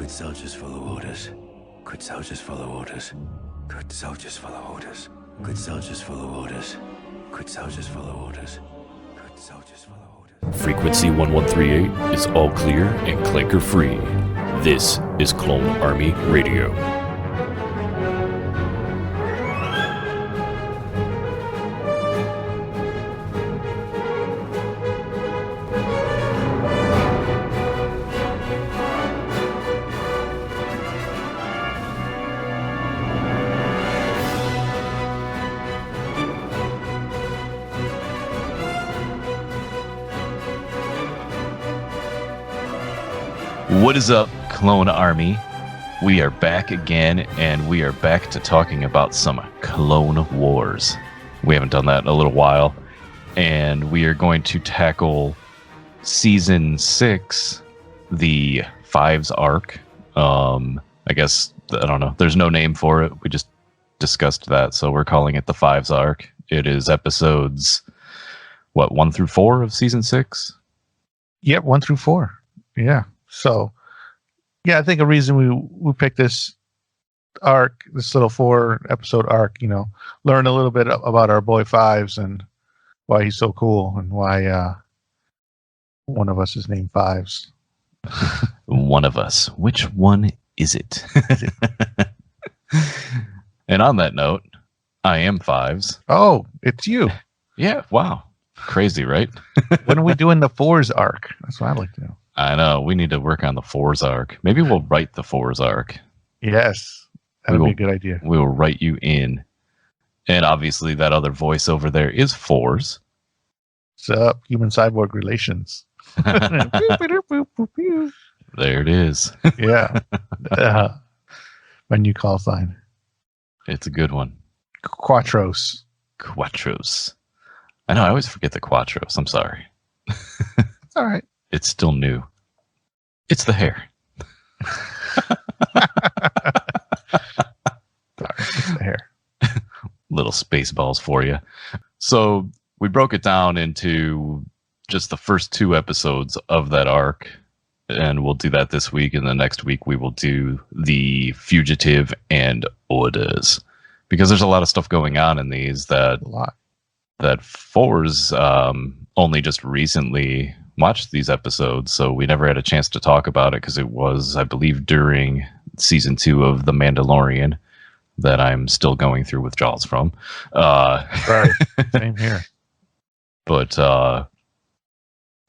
Good soldiers follow orders. Good soldiers follow orders. Good soldiers follow orders. Good soldiers follow orders. Good soldiers follow orders. Good soldiers follow orders. Frequency 1138 is all clear and clanker free. This is Clone Army Radio. What is up, Clone Army? We are back again, and we are back to talking about some Clone Wars. We haven't done that in a little while, and we are going to tackle Season 6, the Fives arc. I guess, I don't know, there's no name for it. We just discussed that, so we're calling it the Fives arc. It is episodes, 1 through 4 of Season 6? Yep, 1 through 4. Yeah. So, yeah, I think a reason we picked this arc, this little 4-episode arc, learn a little bit about our boy Fives and why he's so cool and why one of us is named Fives. One of us. Which one is it? And on that note, I am Fives. Oh, it's you. Yeah, wow. Crazy, right? When are we doing the 4s arc? That's what I'd like to know. I know. We need to work on the 4s arc. Maybe we'll write the 4s arc. Yes. That would be a good idea. We will write you in. And obviously that other voice over there is 4s. What's up? Human cyborg relations. There it is. Yeah. My new call sign. It's a good one. Quattros. Quattros. I know. I always forget the Quattros. I'm sorry. It's all right. It's still new. It's the hair. Sorry, it's the hair. Little space balls for you. So we broke it down into just the first 2 episodes of that arc, and we'll do that this week. And the next week we will do the fugitive and orders, because there's a lot of stuff going on in these that 4s only just recently watched these episodes, so we never had a chance to talk about it because it was, I believe, during season 2 of The Mandalorian that I'm still going through withdrawals from. Right. Same here. But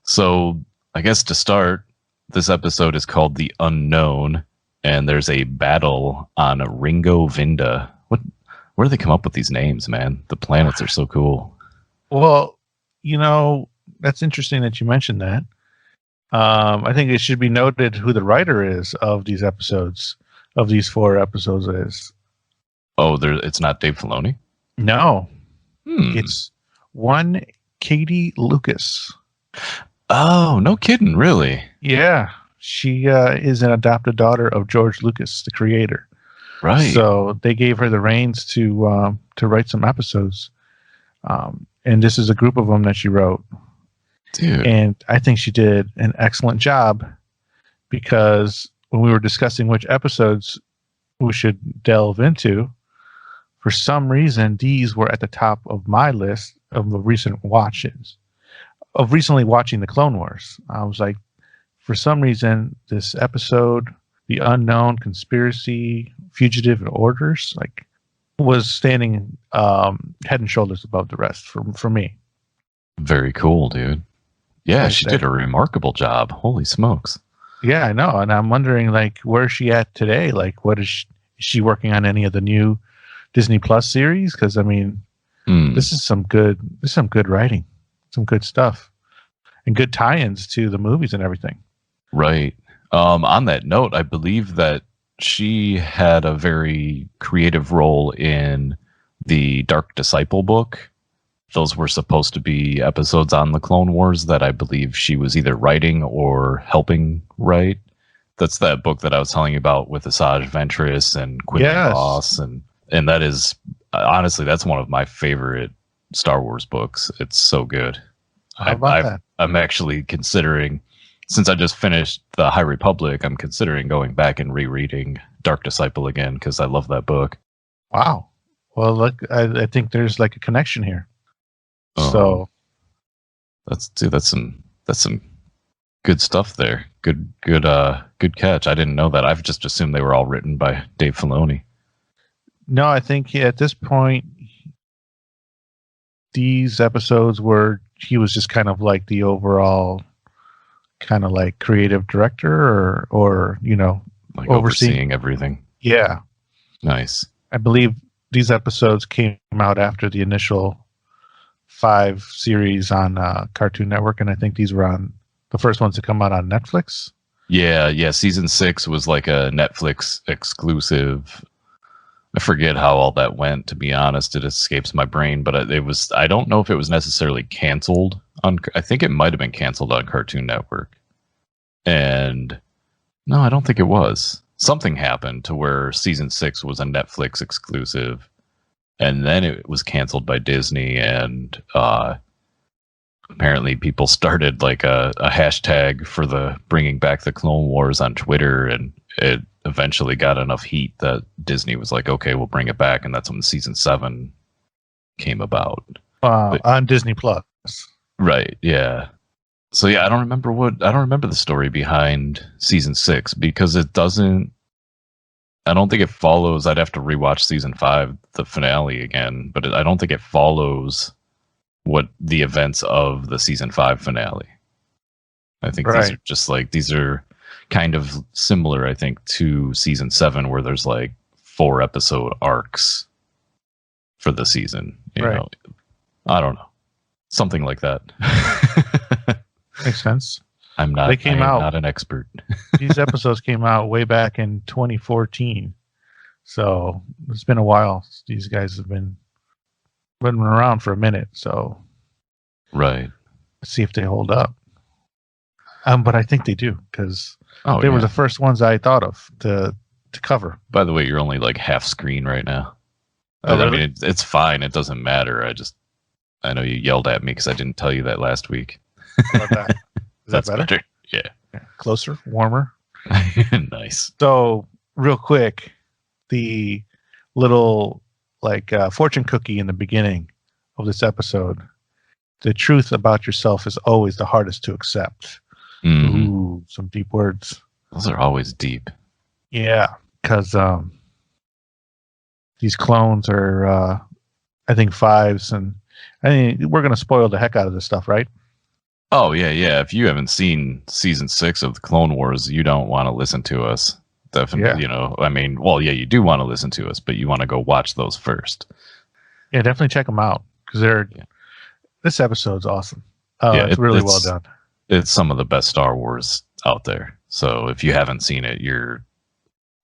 so I guess to start, this episode is called The Unknown, and there's a battle on Ringo Vinda. Where do they come up with these names, man? The planets are so cool. Well, that's interesting that you mentioned that. I think it should be noted who the writer is of these episodes, of these 4 episodes is. Oh, it's not Dave Filoni? No. It's one Katie Lucas. Oh, no kidding, really? Yeah. She is an adopted daughter of George Lucas, the creator. Right. So they gave her the reins to write some episodes. And this is a group of them that she wrote. Dude. And I think she did an excellent job, because when we were discussing which episodes we should delve into, for some reason, these were at the top of my list of the recent watches, of recently watching the Clone Wars. I was like, for some reason, this episode, The Unknown, Conspiracy, Fugitive, and Orders, was standing head and shoulders above the rest for me. Very cool, dude. Yeah, she did a remarkable job. Holy smokes. Yeah, I know. And I'm wondering, where is she at today? What is she working on any of the new Disney Plus series? Because, this is some good writing, some good stuff, and good tie-ins to the movies and everything. Right. On that note, I believe that she had a very creative role in the Dark Disciple book. Those were supposed to be episodes on the Clone Wars that I believe she was either writing or helping write. That's that book that I was telling you about with Asajj Ventress and Quinlan Voss, and that is honestly, that's one of my favorite Star Wars books. It's so good. How about that? I'm actually considering since I just finished the High Republic, I'm considering going back and rereading Dark Disciple again because I love that book. Wow. Well, look, I think there's like a connection here. So that's some good stuff there. Good catch. I didn't know that. I've just assumed they were all written by Dave Filoni. No, I think at this point, these episodes were he was just kind of like the overall kind of like creative director or like overseeing everything. Yeah. Nice. I believe these episodes came out after the initial 5 series on Cartoon Network, and I think these were on the first ones to come out on Netflix. Yeah. Season 6 was like a Netflix exclusive. I forget how all that went, to be honest. It escapes my brain, but it was. I don't know if it was necessarily canceled on. I think it might have been canceled on Cartoon Network. And no, I don't think it was. Something happened to where season 6 was a Netflix exclusive, and then it was canceled by Disney. And apparently, people started like a hashtag for the bringing back the Clone Wars on Twitter, and it eventually got enough heat that Disney was like, okay, we'll bring it back. And that's when season 7 came about. On Disney Plus. Right. Yeah. So yeah, I don't remember the story behind season 6 because I don't think it follows. I'd have to rewatch season 5, the finale again, but I don't think it follows what the events of the season 5 finale. I think these are kind of similar, I think, to season 7, where there's like 4 episode arcs for the season. You know, I don't know, something like that. Makes sense. I'm not. They came out. Not an expert. These episodes came out way back in 2014, so it's been a while. These guys have been around for a minute, so right. Let's see if they hold up. But I think they do because they were the first ones I thought of to cover. By the way, you're only like half screen right now. Really? I mean, it's fine. It doesn't matter. I know you yelled at me because I didn't tell you that last week. How about that? Is that better? Yeah. Closer, warmer. Nice. So, real quick, the little fortune cookie in the beginning of this episode. The truth about yourself is always the hardest to accept. Mm-hmm. Ooh, some deep words. Those are always deep. Yeah, because these clones are, I think, 5s, and I mean, we're going to spoil the heck out of this stuff, right? Oh, yeah. If you haven't seen season 6 of the Clone Wars, you don't want to listen to us. Definitely, yeah. You do want to listen to us, but you want to go watch those first. Yeah, definitely check them out because this episode's awesome. It's really well done. It's some of the best Star Wars out there. So if you haven't seen it, you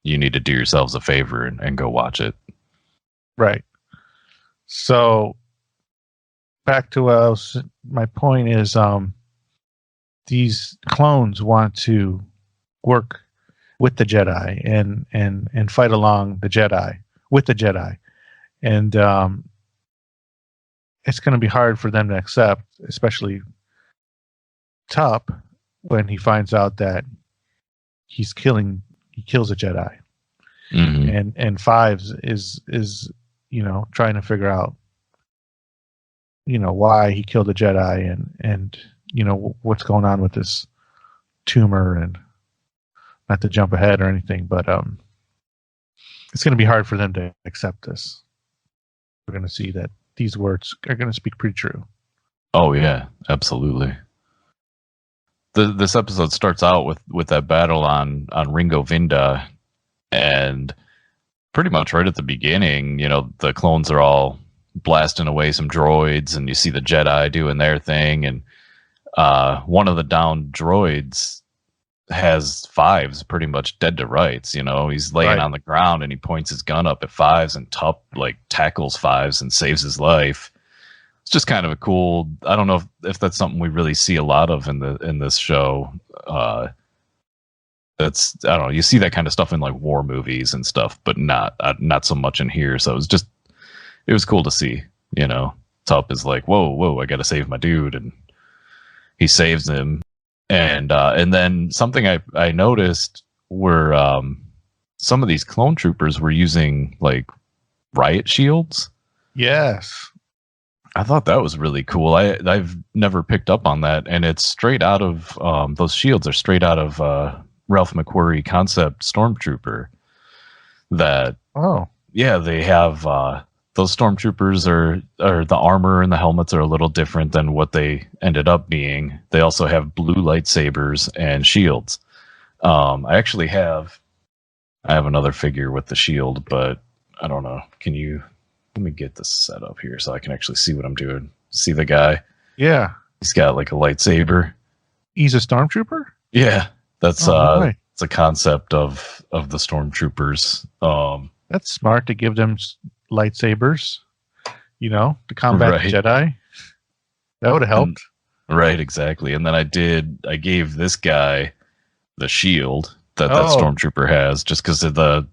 need to do yourselves a favor and go watch it. Right. So back to my point is these clones want to work with the Jedi and fight along the Jedi with the Jedi, and it's going to be hard for them to accept, especially Tup, when he finds out that he kills a Jedi. Mm-hmm. And Fives is trying to figure out why he killed a Jedi and what's going on with this tumor, and not to jump ahead or anything, but it's going to be hard for them to accept this. We're going to see that these words are going to speak pretty true. Oh yeah, absolutely. This episode starts out with that battle on Ringo Vinda, and pretty much right at the beginning, the clones are all blasting away some droids, and you see the Jedi doing their thing, and one of the downed droids has Fives pretty much dead to rights. He's laying on the ground, and he points his gun up at Fives, and Tup tackles Fives and saves his life. It's just kind of a cool. I don't know if that's something we really see a lot of in this show. That's, I don't know. You see that kind of stuff in war movies and stuff, but not so much in here. So it was cool to see. Tup is like, whoa, I got to save my dude, and he saves him. And then something I noticed were some of these clone troopers were using like riot shields. Yes. I thought that was really cool. I've never picked up on that, and it's straight out of those shields are straight out of Ralph McQuarrie concept Stormtrooper. That yeah, they have those Stormtroopers are the armor and the helmets are a little different than what they ended up being. They also have blue lightsabers and shields. I actually have another figure with the shield, but I don't know. Let me get this set up here so I can actually see what I'm doing. See the guy? Yeah. He's got like a lightsaber. He's a Stormtrooper? Yeah. That's right. it's a concept of the Stormtroopers. That's smart to give them lightsabers, to combat the Jedi. That would have helped. Right, exactly. And then I gave this guy the shield that Stormtrooper has, just because of the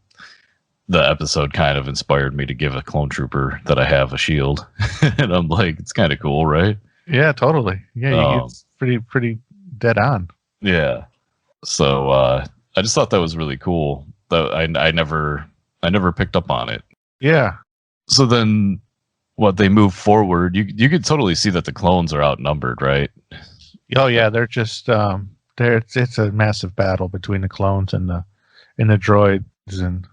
episode kind of inspired me to give a clone trooper that I have a shield. And I'm like, it's kind of cool, right? Yeah, totally. Yeah, it's pretty dead on. Yeah. So I just thought that was really cool. I never picked up on it. Yeah. So then what they move forward, you could totally see that the clones are outnumbered, right? Oh yeah, they're just it's a massive battle between the clones and the droids, and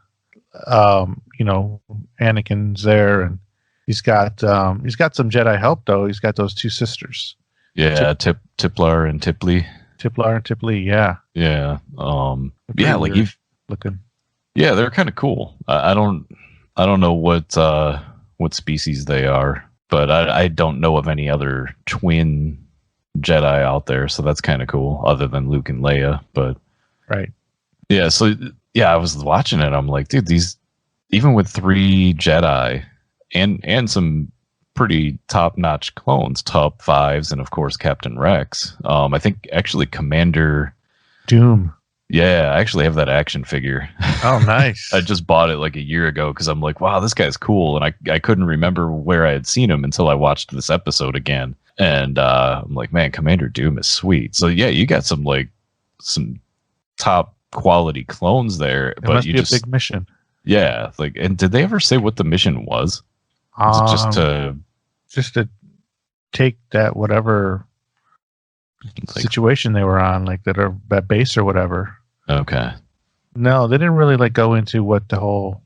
Anakin's there, and he's got some Jedi help though. He's got those two sisters. Yeah, Tiplar and Tipley. Yeah. Yeah. Yeah, like you've looking. Yeah, they're kind of cool. I don't know what species they are, but I don't know of any other twin Jedi out there, so that's kind of cool, other than Luke and Leia. But right. Yeah, so yeah, I was watching it. I'm like, dude, these, even with 3 Jedi and some pretty top-notch clones, top 5s, and of course Captain Rex. I think actually Commander Doom. Yeah, I actually have that action figure. Oh, nice. I just bought it like a year ago because I'm like, wow, this guy's cool. And I couldn't remember where I had seen him until I watched this episode again. And I'm like, man, Commander Doom is sweet. So yeah, you got some top quality clones there. It must be a big mission. Yeah. Like, and did they ever say what the mission was? Was it just to take that whatever situation they were on, like that base or whatever. Okay. No, they didn't really go into what the whole,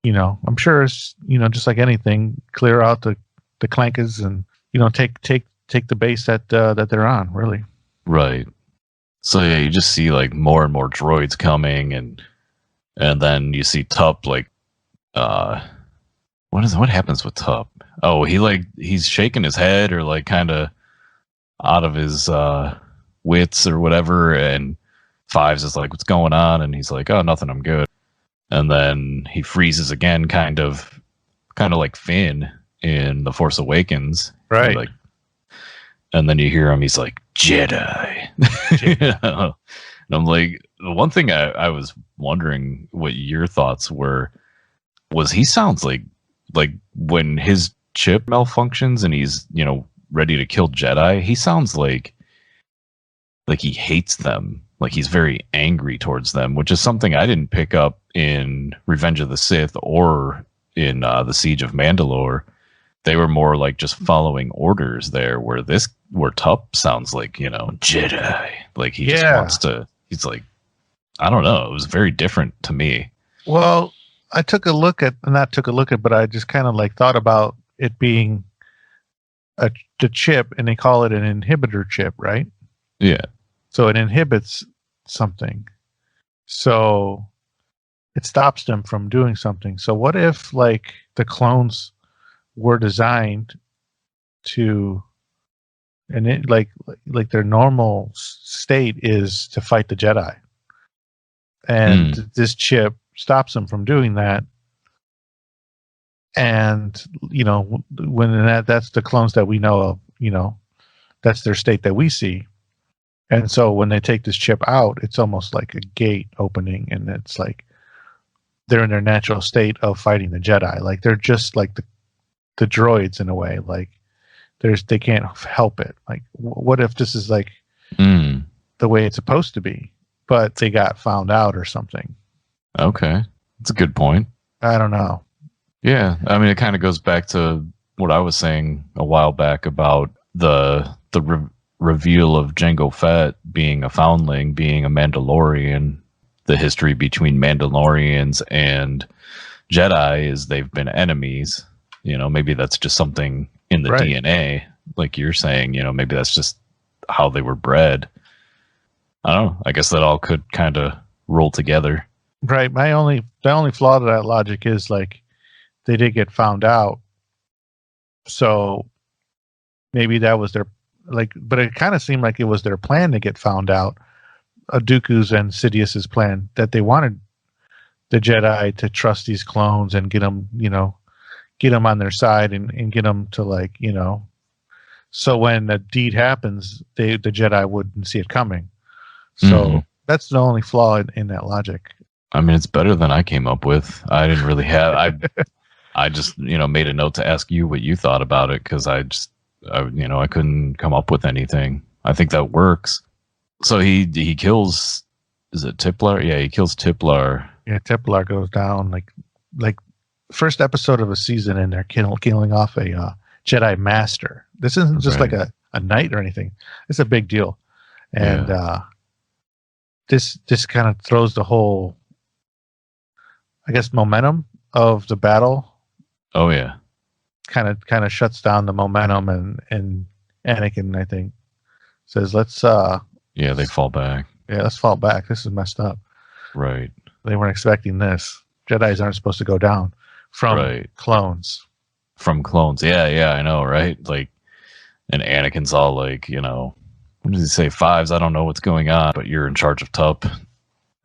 I'm sure it's, just like anything, clear out the Clankas and, take the base that they're on, really. Right. So yeah, you just see like more and more droids coming, and then you see Tup what happens with Tup? Oh, he's shaking his head or like kind of out of his wits or whatever, and Fives is like, what's going on? And he's like, oh, nothing, I'm good. And then he freezes again, kind of like Finn in The Force Awakens, right? And then you hear him, he's like, Jedi. And I'm like, the one thing I was wondering what your thoughts were was he sounds like when his chip malfunctions and he's ready to kill Jedi, he sounds like he hates them, like he's very angry towards them, which is something I didn't pick up in Revenge of the Sith or in the Siege of Mandalore. They were more like just following orders there, where Tup sounds like, Jedi, like he just wants to, he's like, I don't know, it was very different to me. Well, I but I just kind of thought about it being the chip, and they call it an inhibitor chip, right? Yeah. So it inhibits something. So it stops them from doing something. So what if the clones were designed to, and it their normal state is to fight the Jedi, and this chip stops them from doing that. And when that's the clones that we know of, that's their state that we see. And so when they take this chip out, it's almost like a gate opening, and it's like they're in their natural state of fighting the Jedi. Like they're just like the droids in a way. Like they can't help it. Like what if this is like Mm. the way it's supposed to be, but they got found out or something. Okay. That's a good point. I don't know. Yeah. I mean, it kind of goes back to what I was saying a while back about the reveal of Jango Fett being a foundling, being a Mandalorian. The history between Mandalorians and Jedi is they've been enemies. You know, maybe that's just something in the Right. DNA, like you're saying. You know, maybe that's just how they were bred. I don't know. I guess that all could kind of roll together. Right. The only flaw to that logic is like they did get found out. So maybe that was their but it kind of seemed like it was their plan to get found out. Dooku's and Sidious's plan that they wanted the Jedi to trust these clones and get them on their side and get them to so when the deed happens, the Jedi wouldn't see it coming. So that's the only flaw in that logic. I mean, it's better than I came up with. I didn't really have. I just made a note to ask you what you thought about it because I couldn't come up with anything. I think that works. So he kills. Is it Tiplar? Yeah, he kills Tiplar. Yeah, Tiplar goes down like first episode of a season, and they're killing off a Jedi Master. This isn't just like a knight or anything. It's a big deal, and this kind of throws the whole, I guess, momentum of the battle. Oh yeah, kind of shuts down the momentum, and Anakin, I think, says, "Let's." Yeah, they fall back. Yeah, let's fall back. This is messed up. Right. They weren't expecting this. Jedis aren't supposed to go down from clones. From clones. Yeah, I know, right? Like, and Anakin's all like, what does he say? Fives, I don't know what's going on, but you're in charge of Tup.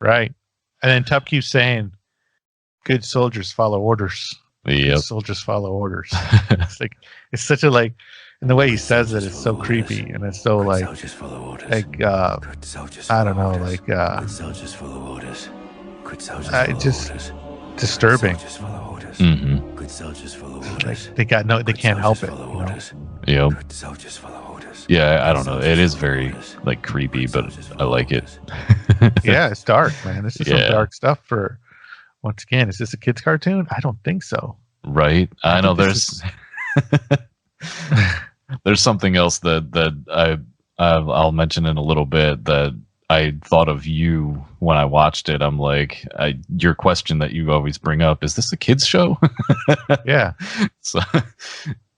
Right. And then Tup keeps saying, good soldiers follow orders. Yep. Good soldiers follow orders. It's such a and the way he says it is so creepy, and it's so I don't know, good soldiers follow orders. Good soldiers follow just orders. disturbing. Good soldiers follow orders. Mm-hmm. Good soldiers follow orders. They can't help it. Yep. Good soldiers follow orders. Yeah, I don't know. It is very creepy, but I like it. Yeah, it's dark, man. This is some dark stuff for. Once again, is this a kid's cartoon? I don't think so. Right. I know there's there's something else that I'll mention in a little bit that I thought of you when I watched it. I'm like, your question that you always bring up, is this a kid's show? Yeah. So,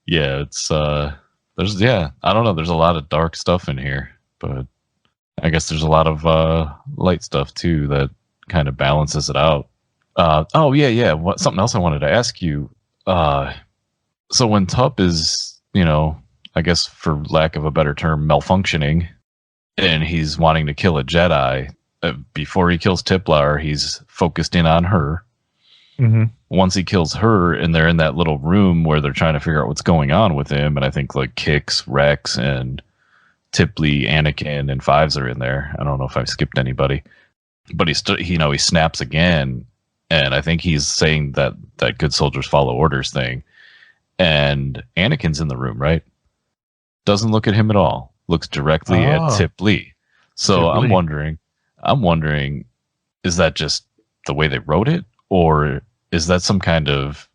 yeah, it's I don't know. There's a lot of dark stuff in here, but I guess there's a lot of light stuff too that kind of balances it out. Something else I wanted to ask you. So when Tup is, I guess for lack of a better term, malfunctioning, and he's wanting to kill a Jedi, before he kills Tiplar, he's focused in on her. Mm-hmm. Once he kills her, and they're in that little room where they're trying to figure out what's going on with him, and I think Kix, Rex, and Tipley, Anakin, and Fives are in there. I don't know if I've skipped anybody, but he snaps again. And I think he's saying that good soldiers follow orders thing. And Anakin's in the room, right? Doesn't look at him at all. Looks directly at Tip Lee. So I'm wondering, is that just the way they wrote it? Or is that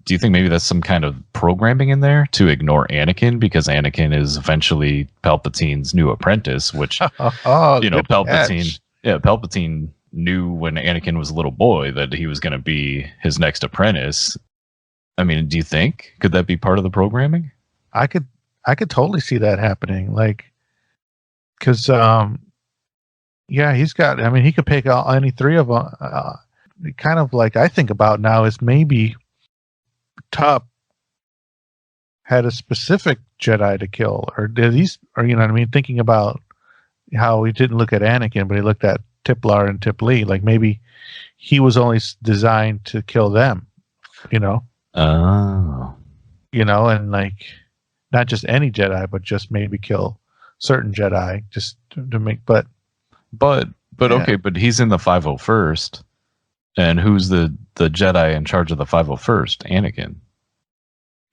do you think maybe that's some kind of programming in there to ignore Anakin? Because Anakin is eventually Palpatine's new apprentice, which, Palpatine knew when Anakin was a little boy that he was going to be his next apprentice. I mean, do you think could that be part of the programming? I could totally see that happening. Because he's got. I mean, he could pick any three of them. Kind of I think about now is maybe Tup had a specific Jedi to kill, or did these, or thinking about how he didn't look at Anakin, but he looked at Tiplar and Tip Lee. Maybe he was only designed to kill them, Oh. And not just any Jedi, but just maybe kill certain Jedi just to make, but okay, but he's in the 501st, and who's the Jedi in charge of the 501st? Anakin.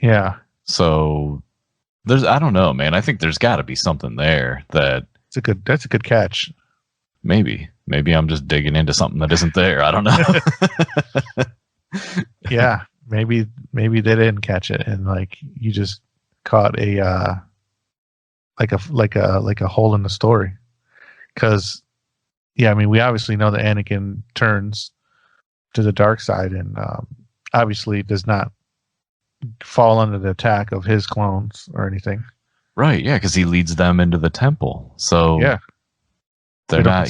Yeah. So I don't know, man. I think there's got to be something there that That's a good catch. Maybe I'm just digging into something that isn't there. I don't know. Yeah, maybe they didn't catch it, and like you just caught a like a hole in the story. Because yeah, I mean, we obviously know that Anakin turns to the dark side, and obviously does not fall under the attack of his clones or anything. Right? Yeah, because he leads them into the temple. So Yeah, they're not.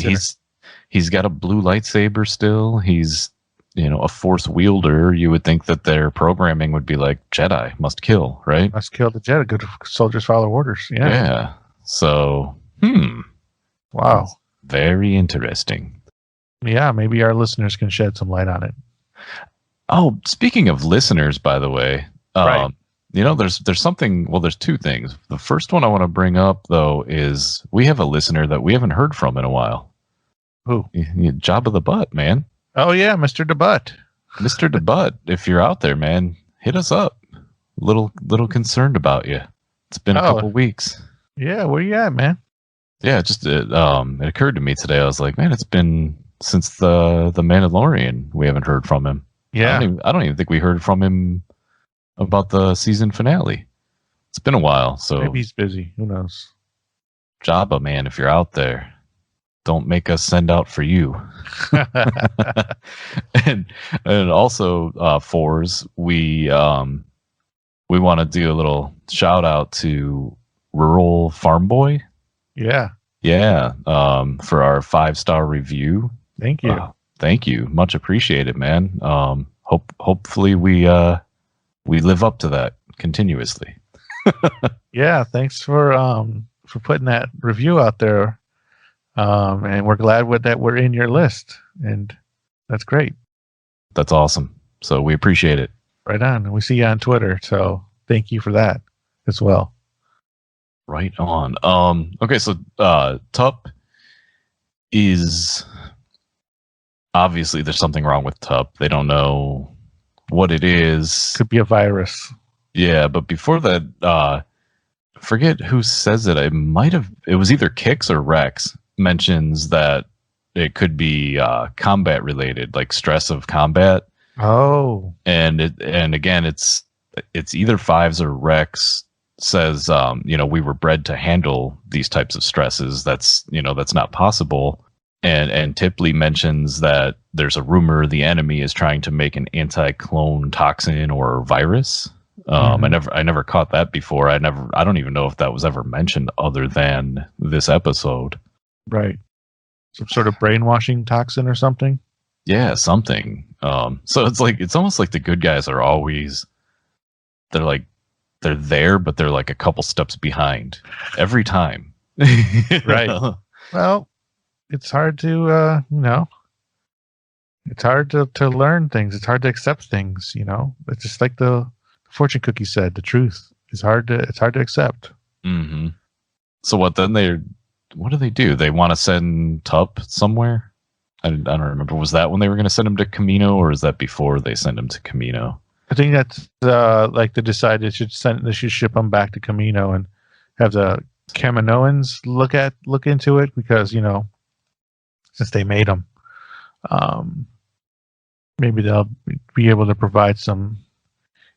He's got a blue lightsaber still. He's a Force wielder. You would think that their programming would be like Jedi must kill, right? Must kill the Jedi. Good soldiers follow orders. Yeah. Yeah. So, Wow. Very interesting. Yeah, maybe our listeners can shed some light on it. Oh, speaking of listeners, by the way, Right. there's something. Well, there's two things. The first one I want to bring up though is we have a listener that we haven't heard from in a while. Who? Jabba the Butt, man. Oh yeah, Mr. DeButt. Mr. DeButt, if you're out there, man, hit us up. Little concerned about you. It's been a couple weeks. Yeah, where you at, man? Yeah, it occurred to me today. I was like, man, it's been since the Mandalorian. We haven't heard from him. Yeah, I don't even think we heard from him about the season finale. It's been a while, so maybe he's busy. Who knows? Jabba, man, if you're out there, don't make us send out for you. and also fours, we want to do a little shout out to Rural Farm Boy. Yeah. For our 5-star review. Thank you. Thank you, much appreciated, man. Hopefully we live up to that continuously. Yeah, thanks for putting that review out there. And we're glad that we're in your list, and that's great. That's awesome. So we appreciate it. Right on. And we see you on Twitter, so thank you for that as well. Right on. Okay, so Tup is obviously there's something wrong with Tup. They don't know what it is. Could be a virus. Yeah, but before that, forget who says it. It was either Kix or Rex mentions that it could be combat related, like stress of combat. Oh, and again, it's either Fives or Rex says, we were bred to handle these types of stresses. That's not possible. And Tipley mentions that there's a rumor the enemy is trying to make an anti-clone toxin or virus. I never caught that before. I don't even know if that was ever mentioned other than this episode. Right. Some sort of brainwashing toxin or something. Yeah, something. So it's almost like the good guys are always, they're there, but they're like a couple steps behind every time. Right. Well, it's hard to, it's hard to learn things. It's hard to accept things, It's just like the fortune cookie said, the truth is hard to accept. Mm-hmm. So what do they do? They want to send Tup somewhere? I don't remember. Was that when they were going to send him to Camino, or is that before they send him to Camino? I think that's like they decided they should ship him back to Camino and have the Kaminoans look into it, because since they made him, maybe they'll be able to provide some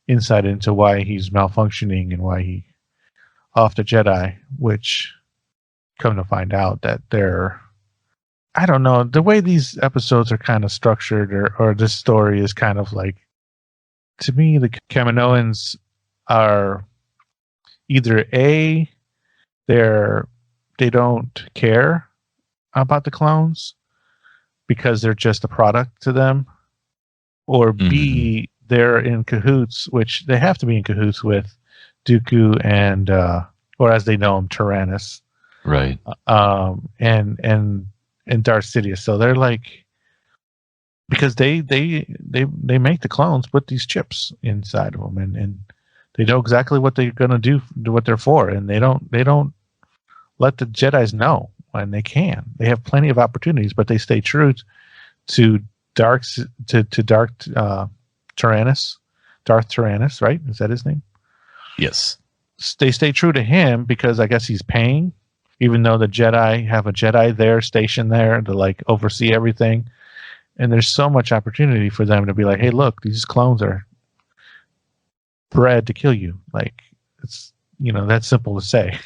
insight into why he's malfunctioning and why he off the Jedi, which come to find out that I don't know, the way these episodes are kind of structured, or this story is kind of like, to me, the Kaminoans are either they don't care about the clones because they're just a product to them, or B, they're in cahoots, which they have to be in cahoots with Dooku and or as they know him, Tyrannus, right? And Darth Sidious. So they're like, because they make the clones put these chips inside of them, and they know exactly what they're going to do, what they're for, and they don't let the Jedis know when they can. They have plenty of opportunities, but they stay true to Darth Tyrannus, right? Is that his name? Yes. They stay true to him because I guess he's paying. even though the Jedi have a Jedi there stationed there to like oversee everything. And there's so much opportunity for them to be like, hey, look, these clones are bred to kill you. Like, it's, that's simple to say.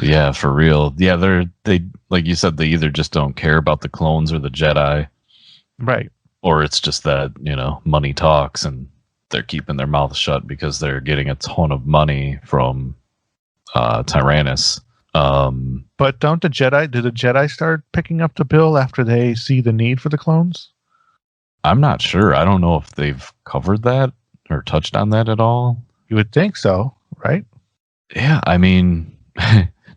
Yeah, for real. Yeah, they like you said, they either just don't care about the clones or the Jedi. Right. Or it's just that, money talks and they're keeping their mouth shut because they're getting a ton of money from Tyrannus. But do the Jedi start picking up the bill after they see the need for the clones? I'm not sure. I don't know if they've covered that or touched on that at all. You would think so, right? Yeah, I mean,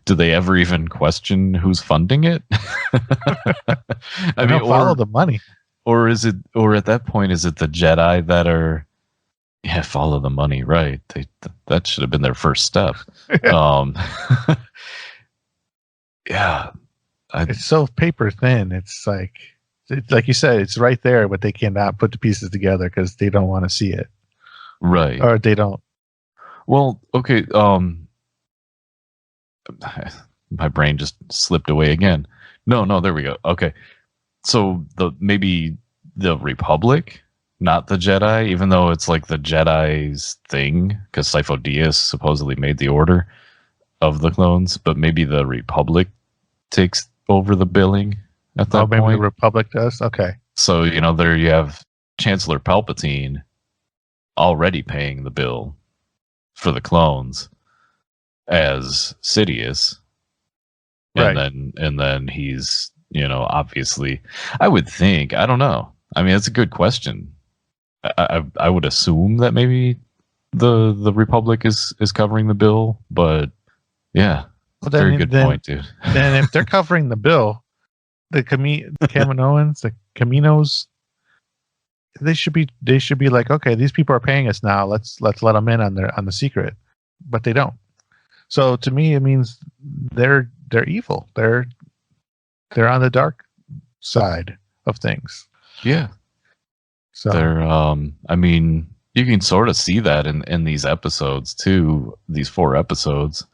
do they ever even question who's funding it? I mean, follow the money. Or is it, or at that point, is it the Jedi that are, follow the money, right? That should have been their first step. Yeah. It's so paper thin. It's like you said, it's right there, but they cannot put the pieces together because they don't want to see it. Right. Or they don't. Well, okay. My brain just slipped away again. No, there we go. Okay. So maybe the Republic, not the Jedi, even though it's like the Jedi's thing, because Sifo Dyas supposedly made the order of the clones, but maybe the Republic takes over the billing at that point. Maybe the Republic does? Okay. So, there you have Chancellor Palpatine already paying the bill for the clones as Sidious. Right. And then he's, obviously, I would think, I don't know. I mean, that's a good question. I would assume that maybe the Republic is covering the bill, but yeah, very good point, dude. Then if they're covering the bill, the Kaminoans, the Caminos, they should be like, okay, these people are paying us now. Let's let them in on the secret, but they don't. So to me, it means they're evil. They're on the dark side of things. Yeah. So they're I mean, you can sort of see that in these episodes too, these 4 episodes.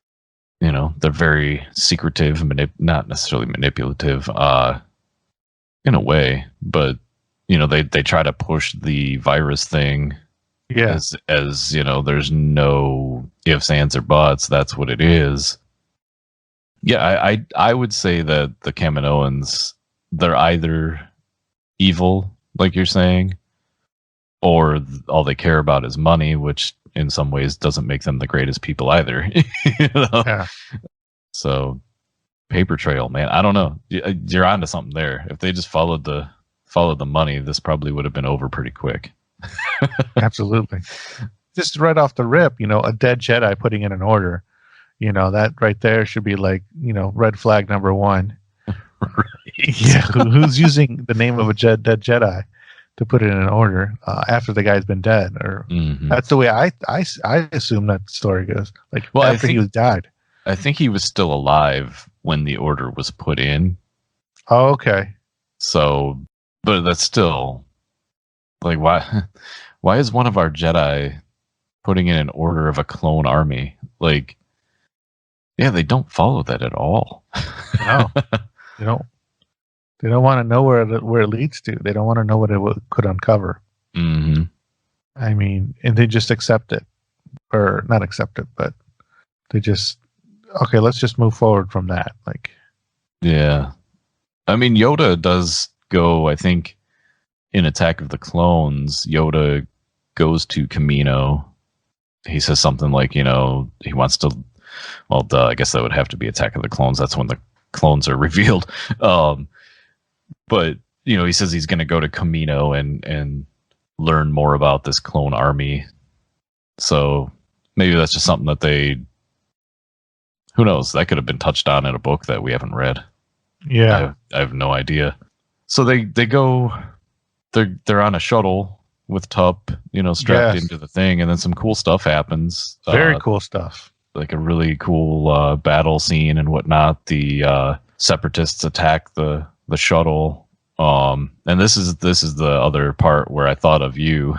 They're very secretive, not necessarily manipulative, in a way, but they try to push the virus thing. Yeah. As there's no ifs, ands, or buts. That's what it is. Yeah, I would say that the Kaminoans, they're either evil, like you're saying, or all they care about is money, which in some ways doesn't make them the greatest people either. Yeah. So, paper trail, man. I don't know. You're onto something there. If they just followed the money, this probably would have been over pretty quick. Absolutely. Just right off the rip, a dead Jedi putting in an order, that right there should be like, red flag number 1. Right. Yeah. Who's using the name of a dead Jedi to put it in an order after the guy's been dead? Or that's the way I assume that story goes. Like, after he was died. I think he was still alive when the order was put in. Oh, okay. So, but that's still like, why is one of our Jedi putting in an order of a clone army? Like, yeah, they don't follow that at all. No, they don't. They don't want to know where it leads to. They don't want to know what it could uncover. Mm-hmm. I mean, and they just accept it, or not accept it, but they just, okay, let's just move forward from that. Like, yeah, I mean, Yoda does go, I think, in Attack of the Clones. Yoda goes to Kamino. He says something like, he wants to. Well, I guess that would have to be Attack of the Clones. That's when the clones are revealed. But he says he's going to go to Kamino and learn more about this clone army. So maybe that's just something that who knows? That could have been touched on in a book that we haven't read. Yeah, I have no idea. So they go. They're on a shuttle with Tup, strapped into the thing, and then some cool stuff happens. Very cool stuff. Like a really cool battle scene and whatnot. The Separatists attack the shuttle. And this is the other part where I thought of you.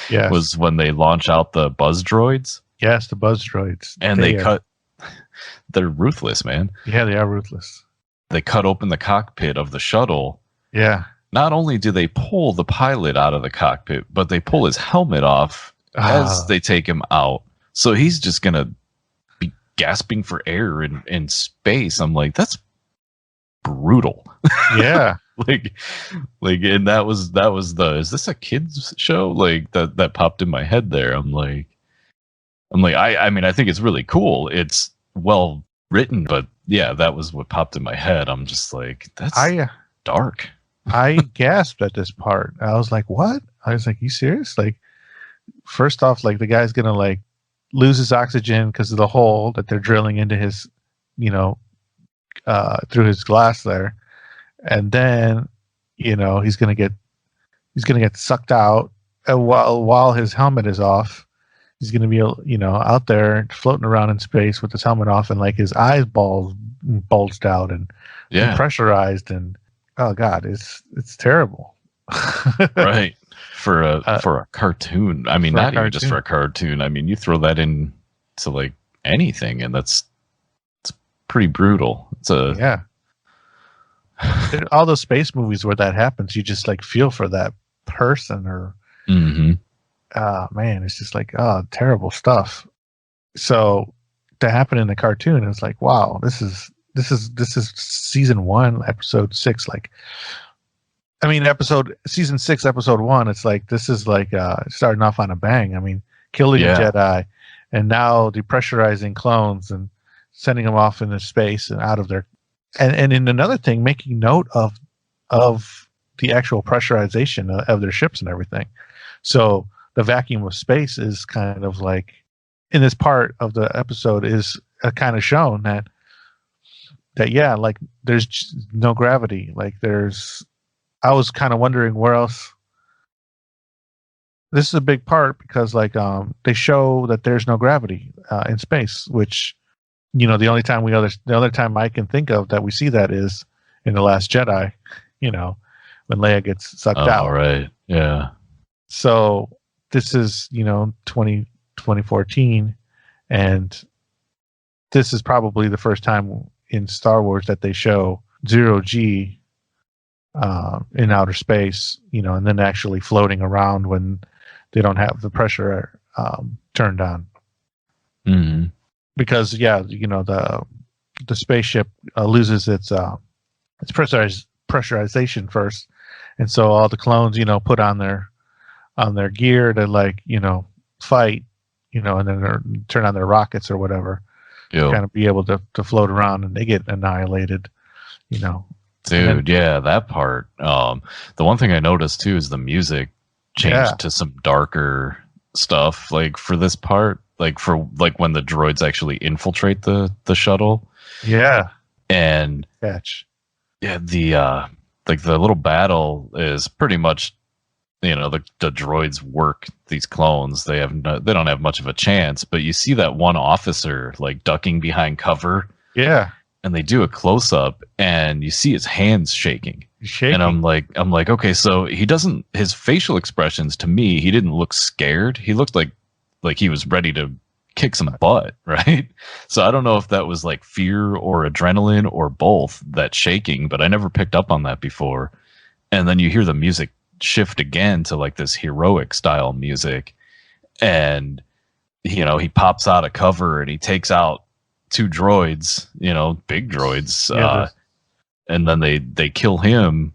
Yes. Was when they launch out the buzz droids. Yes, the buzz droids. And they cut they're ruthless, man. Yeah, they are ruthless. They cut open the cockpit of the shuttle. Yeah. Not only do they pull the pilot out of the cockpit, but they pull his helmet off as they take him out. So he's just going to be gasping for air in space. I'm like, that's brutal. Yeah. And that was is this a kids show? Like that popped in my head there. I mean, I think it's really cool. It's well written, but yeah, that was what popped in my head. I'm just like, that's dark. I gasped at this part. I was like, what? I was like, you serious? Like, first off, like the guy's going to like lose his oxygen because of the hole that they're drilling into his, through his glass there. And then, he's going to get sucked out. And while his helmet is off, he's going to be, out there floating around in space with his helmet off, and like his eyes bulged out and pressurized, and oh god, it's terrible. Right. For a cartoon. I mean, not even just for a cartoon. I mean, you throw that in to like anything, and it's pretty brutal. All those space movies where that happens, you just like feel for that person, or man, it's just like, terrible stuff. So to happen in the cartoon, it's like, wow, this is season 1, episode 6. Like, I mean, season 6, episode 1. It's like, this is like starting off on a bang. I mean, killing a Jedi, and now depressurizing clones and sending them off into space and out of their, and in another thing, making note of the actual pressurization of their ships and everything. So the vacuum of space is kind of like, in this part of the episode, is kind of shown that yeah, like there's no gravity. Like I was kind of wondering where else. This is a big part because like they show that there's no gravity in space, which the other time I can think of that we see that is in The Last Jedi, when Leia gets sucked out. Right. Yeah. So this is 2014, and this is probably the first time in Star Wars that they show 0G in outer space, and then actually floating around when they don't have the pressure turned on. Mm-hmm. Because the spaceship loses its pressurization first, and so all the clones put on their gear to like fight, and then turn on their rockets or whatever. Kind of be able to float around, and they get annihilated, Dude, that part. The one thing I noticed too is the music changed to some darker stuff. Like for this part, like when the droids actually infiltrate the shuttle. Yeah. And the little battle is pretty much, the droids work these clones. They don't have much of a chance, but you see that one officer like ducking behind cover. Yeah. And they do a close up, and you see his hands shaking. And I'm like, okay, so his facial expressions, to me, he didn't look scared. He looked like he was ready to kick some butt, right? So I don't know if that was like fear or adrenaline or both, that shaking, but I never picked up on that before. And then you hear the music shift again to like this heroic style music, and he pops out of cover and he takes out 2 droids, big droids, and then they kill him,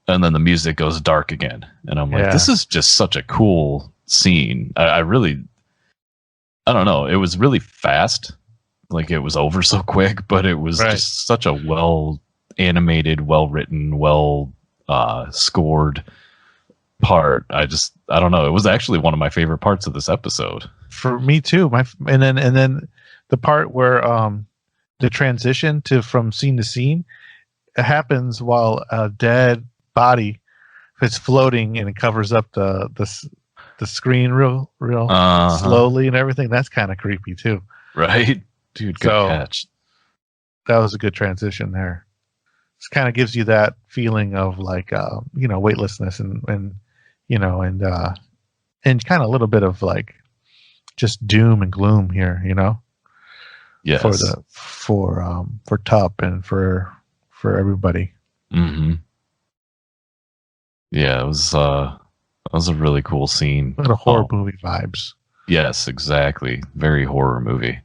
and then the music goes dark again, and I'm like, this is just such a cool scene. I don't know, it was really fast, like it was over so quick, but it was just such a well animated, well written, well scored part. I don't know, it was actually one of my favorite parts of this episode. For me too. And then the part where the transition from scene to scene, it happens while a dead body is floating, and it covers up the screen real slowly and everything. That's kind of creepy too, right? Dude, good catch. That was a good transition there. It kind of gives you that feeling of like weightlessness and kind of a little bit of like just doom and gloom here, Yes. for Tup and for everybody. Mm-hmm. Yeah, it was a really cool scene. A lot of horror movie vibes. Yes, exactly. Very horror movie.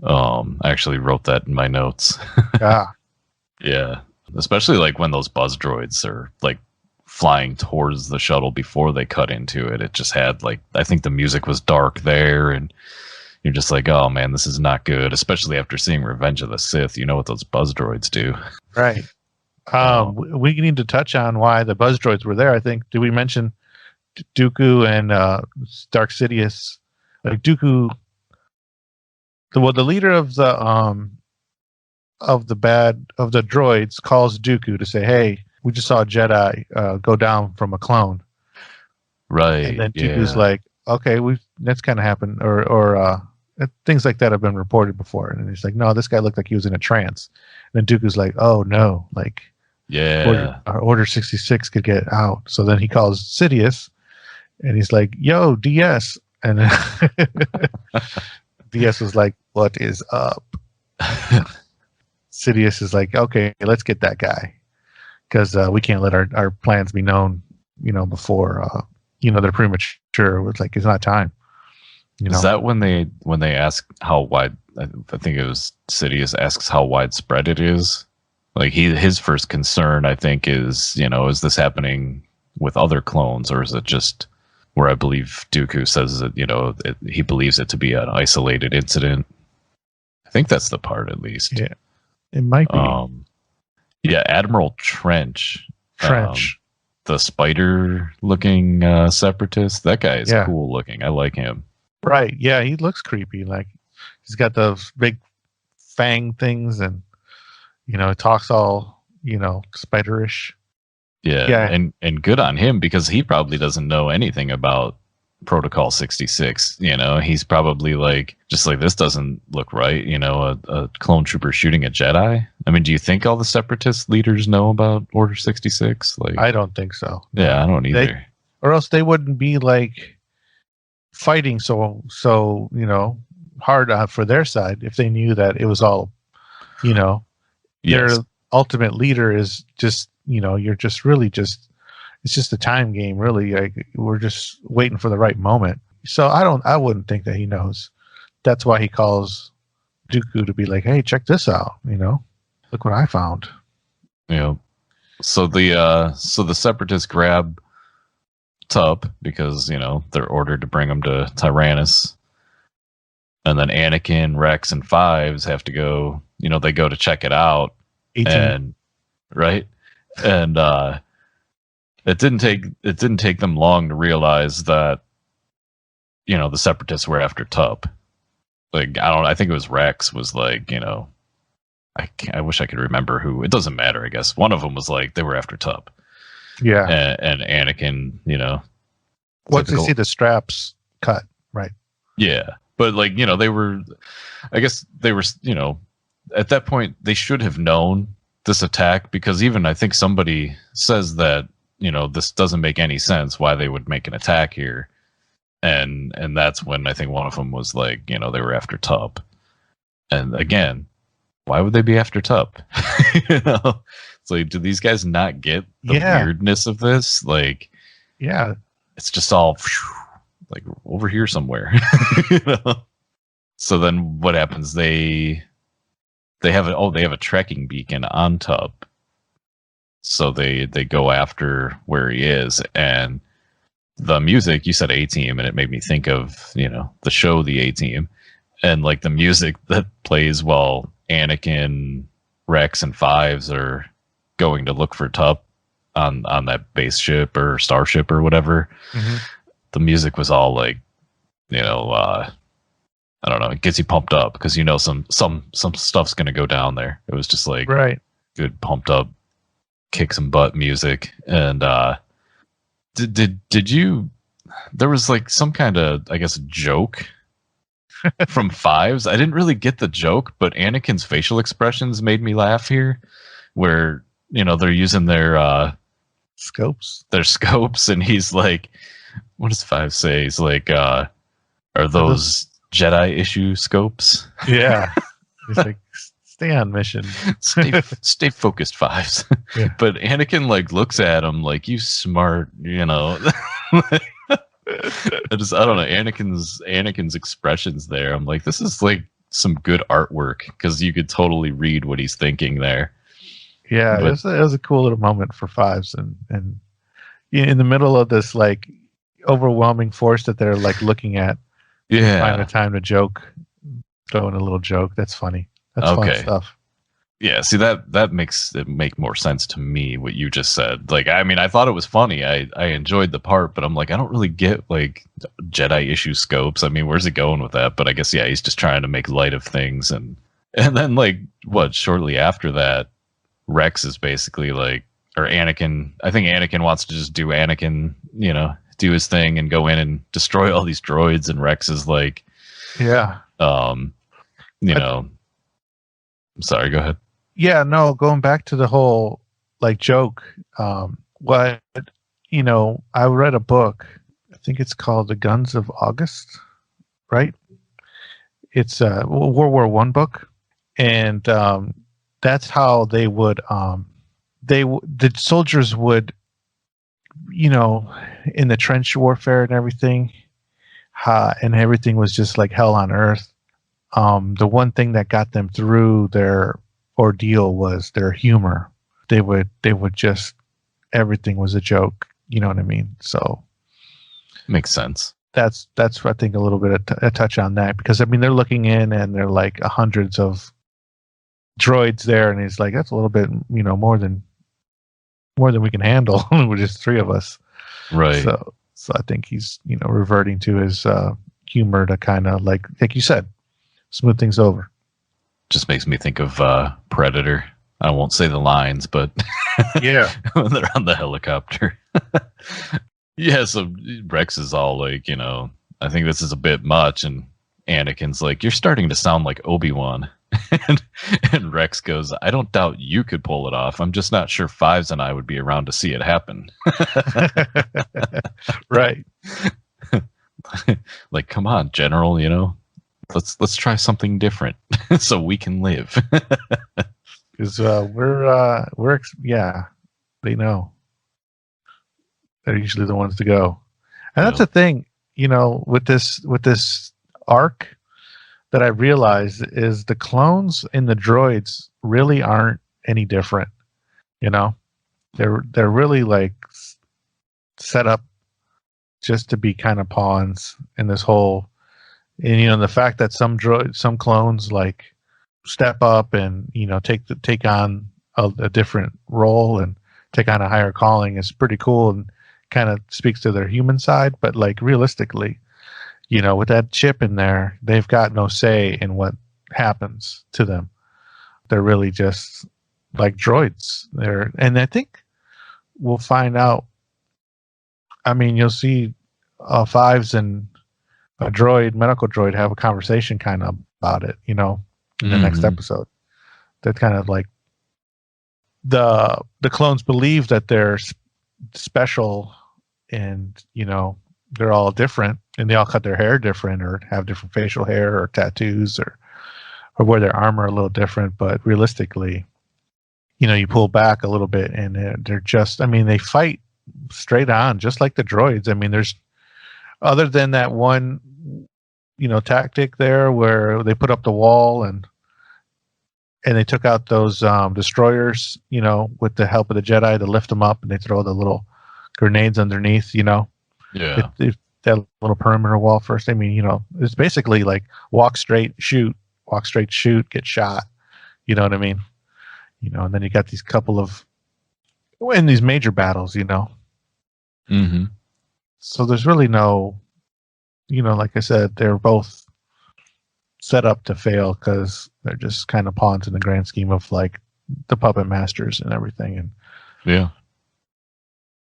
I actually wrote that in my notes. Ah. Yeah. Especially like when those buzz droids are like flying towards the shuttle before they cut into it. It just had like, I think the music was dark there, and you're just like, oh man, this is not good. Especially after seeing Revenge of the Sith, you know what those buzz droids do. Right. We need to touch on why the buzz droids were there. I think, did we mention Dooku and Dark Sidious? Like Dooku, the leader of the droids calls Dooku to say, "Hey, we just saw a Jedi go down from a clone." Right. And then Dooku's like, "Okay, that's kind of happened," or things like that have been reported before. And he's like, "No, this guy looked like he was in a trance." And then Dooku's like, "Oh no, like, yeah, Order 66 could get out." So then he calls Sidious, and he's like, "Yo, DS," and DS was like, "What is up?" Sidious is like, "Okay, let's get that guy, because we can't let our plans be known, before they're premature. It's like, it's not time." Is that when they ask how wide? I think it was Sidious asks how widespread it is. Like his first concern, I think, is is this happening with other clones, or is it just where I believe Dooku says that he believes it to be an isolated incident. I think that's the part, at least. Yeah, it might be. Yeah, Admiral Trench. The spider-looking separatist. That guy is cool looking. I like him. Right. Yeah, he looks creepy. Like he's got those big fang things, and he talks all spiderish. Yeah. And good on him, because he probably doesn't know anything about Protocol 66. He's probably like, just like, this doesn't look right. A clone trooper shooting a Jedi. I mean, do you think all the separatist leaders know about Order 66? Like, I don't think so. Yeah, I don't either. Or else they wouldn't be like fighting so hard for their side if they knew that it was all, their ultimate leader is just, you're just really just, it's just a time game, really. Like, we're just waiting for the right moment. So I wouldn't think that he knows. That's why he calls Dooku to be like, "Hey, check this out. Look what I found." Yeah. So the separatists grab Tup because they're ordered to bring him to Tyrannus, and then Anakin, Rex, and Fives have to go. They go to check it out, 18. and it didn't take them long to realize that the separatists were after Tup. Like, I think it was Rex was like, I wish I could remember who. It doesn't matter, I guess. One of them was like, they were after Tup. Yeah. And Anakin, once they see the straps cut, right? Yeah. But like, they were, I guess they were, at that point they should have known this attack, because even I think somebody says that, this doesn't make any sense why they would make an attack here. And that's when I think one of them was like, they were after Tup. And again, why would they be after Tup? It's like, do these guys not get the weirdness of this? Like, yeah, it's just all like over here somewhere. So then what happens? They have a tracking beacon on Tup. So they go after where he is, and the music, you said A-Team, and it made me think of, the show The A-Team, and like the music that plays while Anakin, Rex, and Fives are going to look for Tup on that base ship or starship or whatever. Mm-hmm. The music was all like, I don't know, it gets you pumped up because some stuff's gonna go down there. It was just like good pumped up, kick some butt music. And did you? There was like some kind of, I guess, joke from Fives. I didn't really get the joke, but Anakin's facial expressions made me laugh here, where they're using their scopes, and he's like, what does Fives say? He's like, are those Jedi issue scopes? Yeah. He's like, stay on mission. stay focused, Fives. Yeah. But Anakin like looks at him like, you smart, you know. I don't know, Anakin's expressions there. I'm like, this is like some good artwork, because you could totally read what he's thinking there. Yeah, But, it was a cool little moment for Fives, and in the middle of this like overwhelming force that they're like looking at. yeah, Find a time to joke, throw in a little joke. That's funny. That's fun stuff. Yeah, see, that makes it make more sense to me, what you just said. Like, I mean, I thought it was funny. I enjoyed the part, but I'm like, I don't really get like Jedi issue scopes. I mean, where's it going with that? But I guess, yeah, he's just trying to make light of things. And then like, what, shortly after that, Rex is basically like, or Anakin, I think Anakin wants to just do Anakin, you know, do his thing and go in and destroy all these droids. And Rex is like, yeah, you know, sorry, go ahead. Yeah, no, going back to the whole like joke, what, you know, I read a book, I think it's called The Guns of August, right? It's a World War I book, and that's how they would the soldiers would, you know, in the trench warfare and everything, and everything was just like hell on earth. The one thing that got them through their ordeal was their humor. They would just, everything was a joke. You know what I mean? So makes sense. That's I think a little bit of a touch on that, because I mean they're looking in and they're like hundreds of droids there, and he's like, that's a little bit, you know, more than we can handle. We're just three of us, right? So I think he's, you know, reverting to his humor to kind of like you said, smooth things over. Just makes me think of Predator. I won't say the lines, but yeah, when they're on the helicopter. Yeah, so Rex is all like, you know, I think this is a bit much, and Anakin's like, you're starting to sound like Obi-Wan. and Rex goes, I don't doubt you could pull it off. I'm just not sure Fives and I would be around to see it happen. Right. Like, come on, General, you know, let's try something different so we can live. Because yeah, they know. They're usually the ones to go. And that's the thing, you know, with this arc that I realized is the clones and the droids really aren't any different. You know, they're really like set up just to be kind of pawns in this whole. And you know, the fact that some clones like step up and, you know, take on a different role and take on a higher calling is pretty cool, and kind of speaks to their human side. But like realistically, you know, with that chip in there, they've got no say in what happens to them. They're really just like droids. And I think we'll find out. I mean, you'll see Fives and a medical droid, have a conversation kind of about it, you know, in the next episode. That kind of like the clones believe that they're special, and, you know, they're all different, and they all cut their hair different, or have different facial hair, or tattoos, or wear their armor a little different. But realistically, you know, you pull back a little bit and they're just, I mean, they fight straight on, just like the droids. I mean, there's, other than that one, you know, tactic there where they put up the wall and they took out those destroyers, you know, with the help of the Jedi to lift them up, and they throw the little grenades underneath, you know. Yeah. That little perimeter wall first. I mean, you know, it's basically like walk straight, shoot, get shot. You know what I mean? You know, and then you got these couple of, in these major battles, you know. Mm-hmm. So there's really no, you know, like I said, they're both set up to fail because they're just kind of pawns in the grand scheme of like the puppet masters and everything. And yeah,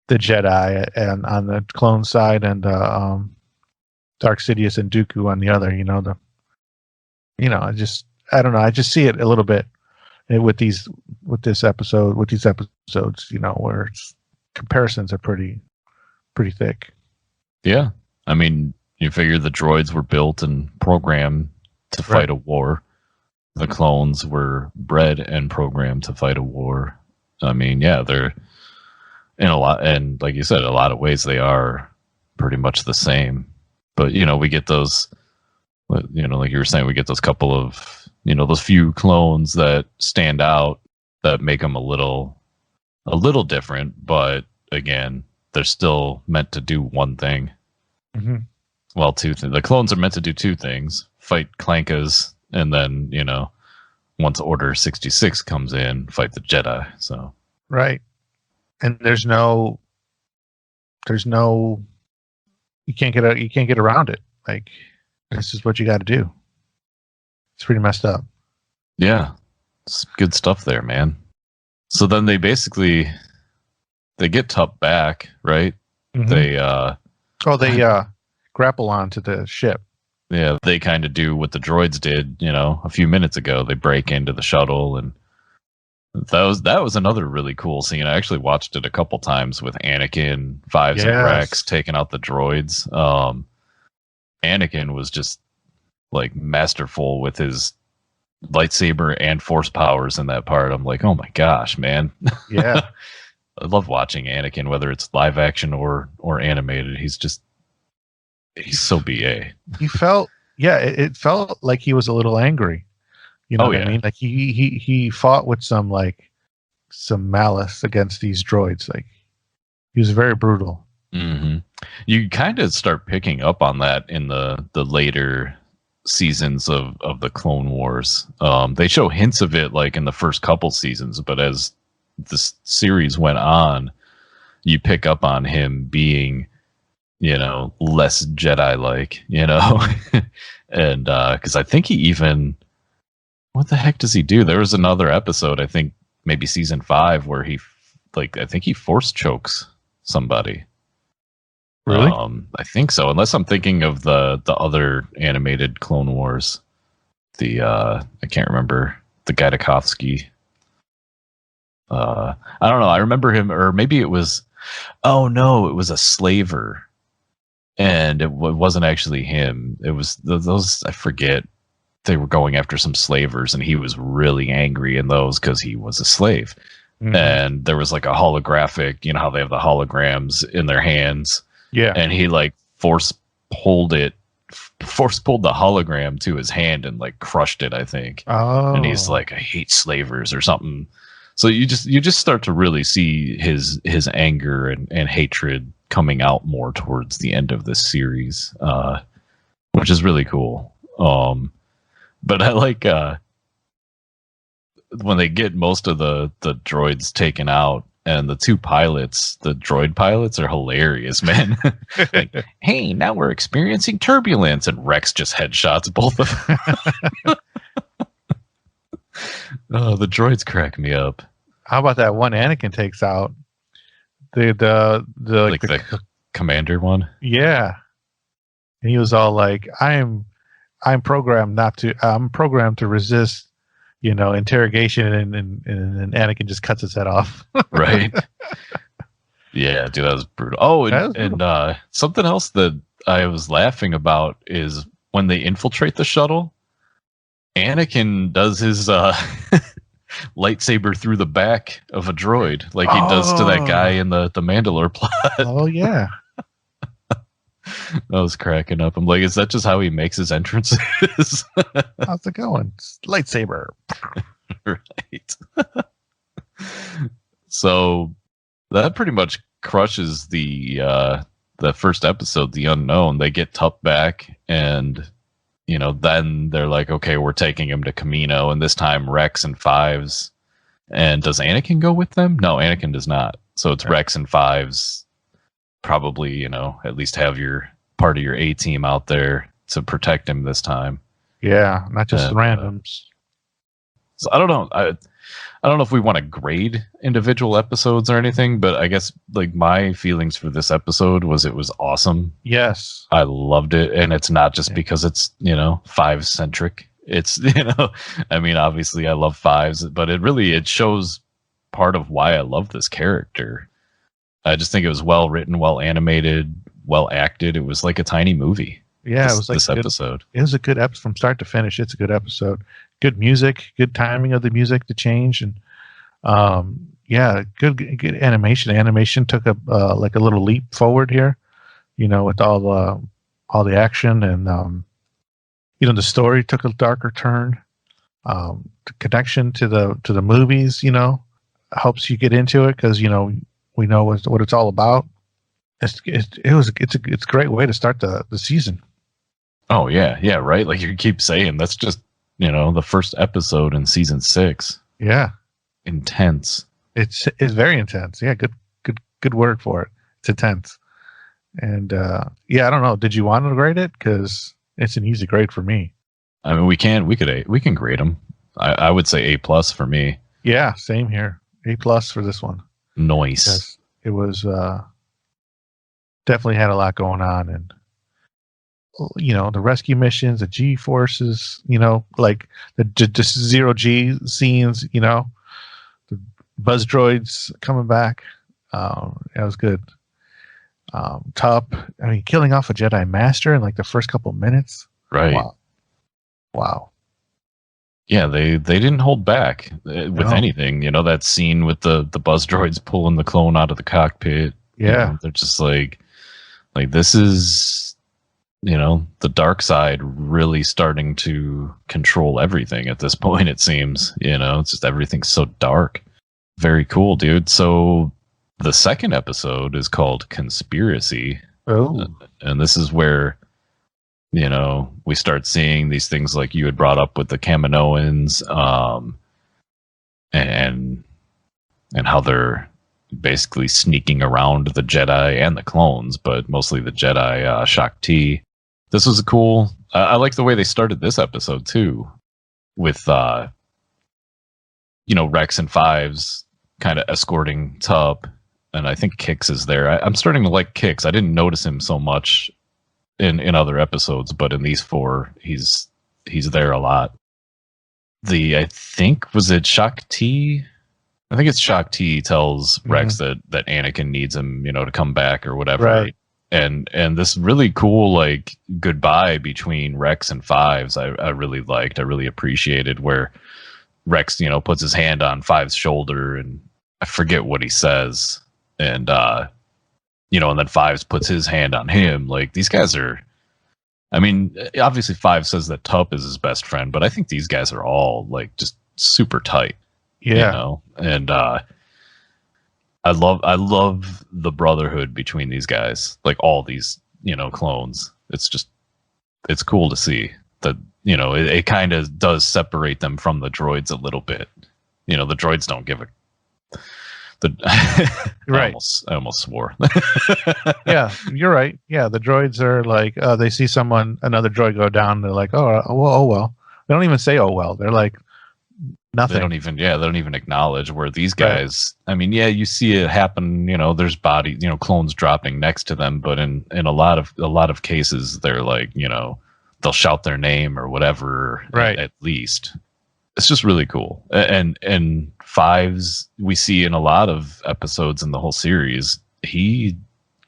the Jedi and on the clone side, and Dark Sidious and Dooku on the other, you know, I don't know. I just see it a little bit with these episodes, you know, where comparisons are pretty thick. Yeah. I mean, you figure the droids were built and programmed to fight a war. the clones were bred and programmed to fight a war. I mean, yeah, they're in a lot, and like you said, a lot of ways they are pretty much the same. But we get those, like you were saying, we get those couple of, those few clones that stand out that make them a little different. But again, they're still meant to do one thing. Mm-hmm. Well, two things. The clones are meant to do two things: fight Clankas, and then once Order 66 comes in, fight the Jedi. So right, and there's no, you can't get around it. Like, this is what you got to do. It's pretty messed up. Yeah, it's good stuff there, man. So then they get Tup back, right? Mm-hmm. They grapple onto the ship. Yeah, they kind of do what the droids did, a few minutes ago. They break into the shuttle, and that was another really cool scene. I actually watched it a couple times with Anakin, Fives, and Rex taking out the droids. Anakin was just like masterful with his lightsaber and force powers in that part. I'm like, oh my gosh, man. Yeah. I love watching Anakin, whether it's live action or animated. He's so BA. It felt like he was a little angry. You know what I mean? Like he fought with some malice against these droids. Like, he was very brutal. Mm-hmm. You kind of start picking up on that in the later seasons of the Clone Wars. They show hints of it like in the first couple seasons, but as this series went on, you pick up on him being, less Jedi-like, and because I think he even, what the heck does he do? There was another episode, I think maybe season 5, where I think he force chokes somebody. Really? I think so, unless I'm thinking of the other animated Clone Wars. I can't remember, the Gaidakovsky. I don't know. I remember him, or maybe it was, oh no, it was a slaver. And it wasn't actually him. It was those, I forget. They were going after some slavers, and he was really angry in those because he was a slave. Mm-hmm. And there was like a holographic, how they have the holograms in their hands. Yeah. And he like force pulled the hologram to his hand and like crushed it, I think. Oh. And he's like, I hate slavers or something. So you just start to really see his anger and hatred coming out more towards the end of this series, which is really cool. But I like when they get most of the droids taken out, and the two pilots, the droid pilots, are hilarious, man. Like, hey, now we're experiencing turbulence, and Rex just headshots both of them. Oh, the droids crack me up. How about that one Anakin takes out? The commander one? Yeah. And he was all like, I'm programmed to resist, interrogation, and Anakin just cuts his head off. Right. Yeah, dude, that was brutal. Oh, and something else that I was laughing about is when they infiltrate the shuttle, Anakin does his lightsaber through the back of a droid, like he does to that guy in the Mandalore plot. Oh, yeah. I was cracking up. I'm like, is that just how he makes his entrances? How's it going? Lightsaber. Right. So that pretty much crushes the first episode, The Unknown. They get Tup back, and then they're like, okay, we're taking him to Kamino, and this time Rex and Fives. And does Anakin go with them? No, Anakin does not. So it's Rex and Fives. Probably, at least have your part of your A team out there to protect him this time. Yeah, not just randoms. So I don't know. I don't know if we want to grade individual episodes or anything, but I guess like my feelings for this episode was it was awesome. Yes, I loved it, and it's not just because it's Fives centric. It's I mean, obviously I love Fives, but it shows part of why I love this character. I just think it was well written, well animated, well acted. It was like a tiny movie. Yeah, it was like this episode. It was a good episode from start to finish. It's a good episode. good music, good timing of the music to change, and good animation. Animation took a like a little leap forward here, with all the action, and the story took a darker turn. The connection to the movies, helps you get into it because we know what it's all about. It's a great way to start the season. Oh yeah, right. Like you keep saying, that's just the first episode in season 6. Yeah, intense. It's very intense. Yeah, good word for it. It's intense. And I don't know. Did you want to grade it? Because it's an easy grade for me. I mean, we can grade them. I would say A+ for me. Yeah, same here. A+ for this one. Nice. Because it was definitely had a lot going on, and the rescue missions, the G forces, like the zero G scenes, the buzz droids coming back. That was good. Top. I mean, killing off a Jedi Master in like the first couple minutes. Right. Wow. Yeah, they didn't hold back with anything. That scene with the buzz droids pulling the clone out of the cockpit. Yeah. They're just like this is, the dark side really starting to control everything at this point, it seems. It's just everything's so dark. Very cool, dude. So the second episode is called Conspiracy. Oh. And this is where, we start seeing these things like you had brought up with the Kaminoans, and how they're basically sneaking around the Jedi and the clones, but mostly the Jedi, Shakti. This was cool. I like the way they started this episode too, with Rex and Fives kind of escorting Tup, and I think Kix is there. I'm starting to like Kix. I didn't notice him so much in other episodes, but in these 4, he's there a lot. I think was it Shakti? I think it's Shakti tells Rex that Anakin needs him, to come back or whatever. Right. And this really cool like goodbye between Rex and Fives, I really liked. I really appreciated where Rex, puts his hand on Fives' shoulder, and I forget what he says, and and then Fives puts his hand on him. Like, these guys are, I mean, obviously Fives says that Tup is his best friend, but I think these guys are all like just super tight. Yeah. And I love the brotherhood between these guys, like all these, clones. It's cool to see that, it kind of does separate them from the droids a little bit. The droids don't give a, right. I almost swore. Yeah, you're right. Yeah, the droids are like, they see another droid go down, they're like, oh well. They don't even say oh well. They're like, nothing. They don't even acknowledge, where these guys, right. I mean, yeah, you see it happen, there's bodies, clones dropping next to them, but in a lot of cases, they're like, they'll shout their name or whatever, right. At least. It's just really cool. And Fives, we see in a lot of episodes in the whole series, he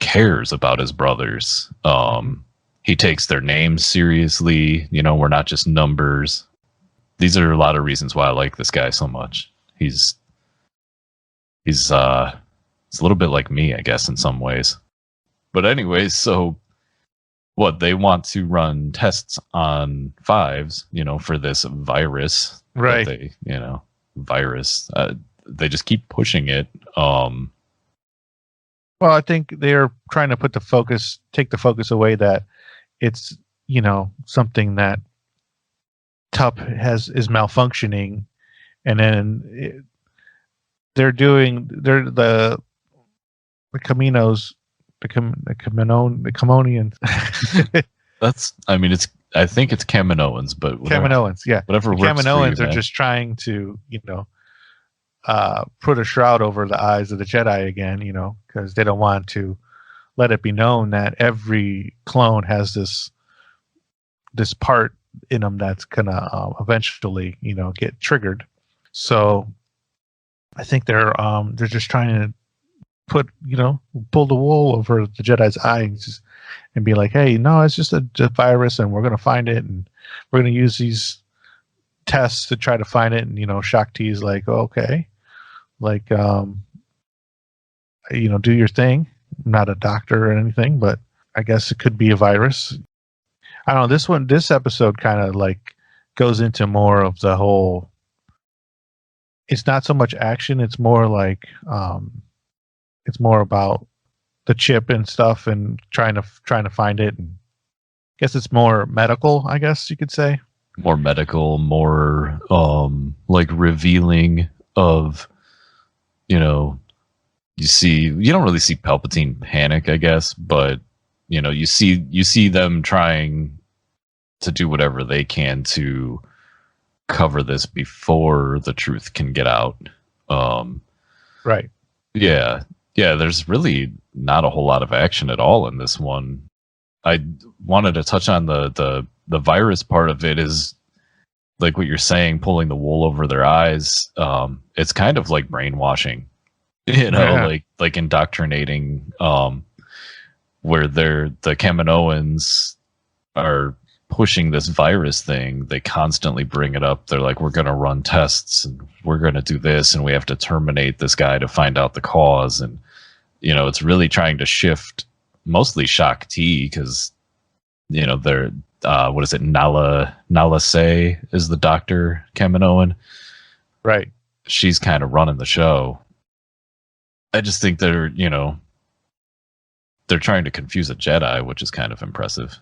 cares about his brothers. He takes their names seriously. We're not just numbers. These are a lot of reasons why I like this guy so much. He's a little bit like me, I guess, in some ways. But anyways, so what, they want to run tests on Fives, for this virus. Right. Virus. They just keep pushing it. Well, I think they're trying to take the focus away that it's, something that Tup is malfunctioning, and then the Caminos, the Kaminoans. I think it's Kaminoans, but whatever, Kaminoans, yeah. Whatever the works Kaminoans for you, are just trying to, put a shroud over the eyes of the Jedi again, because they don't want to let it be known that every clone has this part in them that's gonna eventually, get triggered. So I think they're just trying to pull the wool over the Jedi's eyes and be like, hey, no, it's just a virus, and we're gonna find it, and we're gonna use these tests to try to find it, and Shaak Ti is like, okay, like do your thing. I'm not a doctor or anything, but I guess it could be a virus. I don't know. This episode kind of like goes into more of the whole. It's not so much action. It's more like it's more about the chip and stuff and trying to find it. And I guess it's more medical, I guess you could say. More medical, more like revealing of, you don't really see Palpatine panic, I guess, but you see them trying to do whatever they can to cover this before the truth can get out. Right. Yeah. There's really not a whole lot of action at all in this one. I wanted to touch on the virus part of it. Is like what you're saying, pulling the wool over their eyes. It's kind of like brainwashing, like indoctrinating, where the Kaminoans are pushing this virus thing. They constantly bring it up. They're like, we're going to run tests and we're going to do this, and we have to terminate this guy to find out the cause. And it's really trying to shift mostly Shaak Ti, because they're what is it, Nala Se is the Dr. Kaminoan, right? She's kind of running the show. I just think they're trying to confuse a Jedi, which is kind of impressive.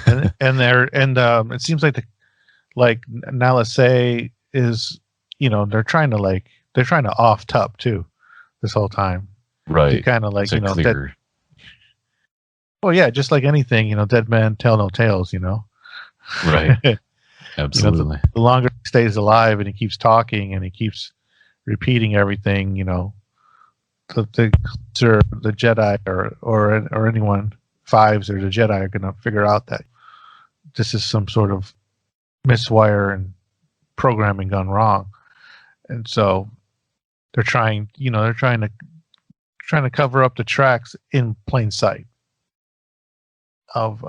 and it seems like Nala Se is, they're trying to off Tup too this whole time, right? Kind of like well, yeah, just like anything, dead man tell no tales, Right. Absolutely. The longer he stays alive and he keeps talking and he keeps repeating everything, the Jedi or anyone, fives or the Jedi are going to figure out that this is some sort of miswire and programming gone wrong. And so they're trying to cover up the tracks in plain sight of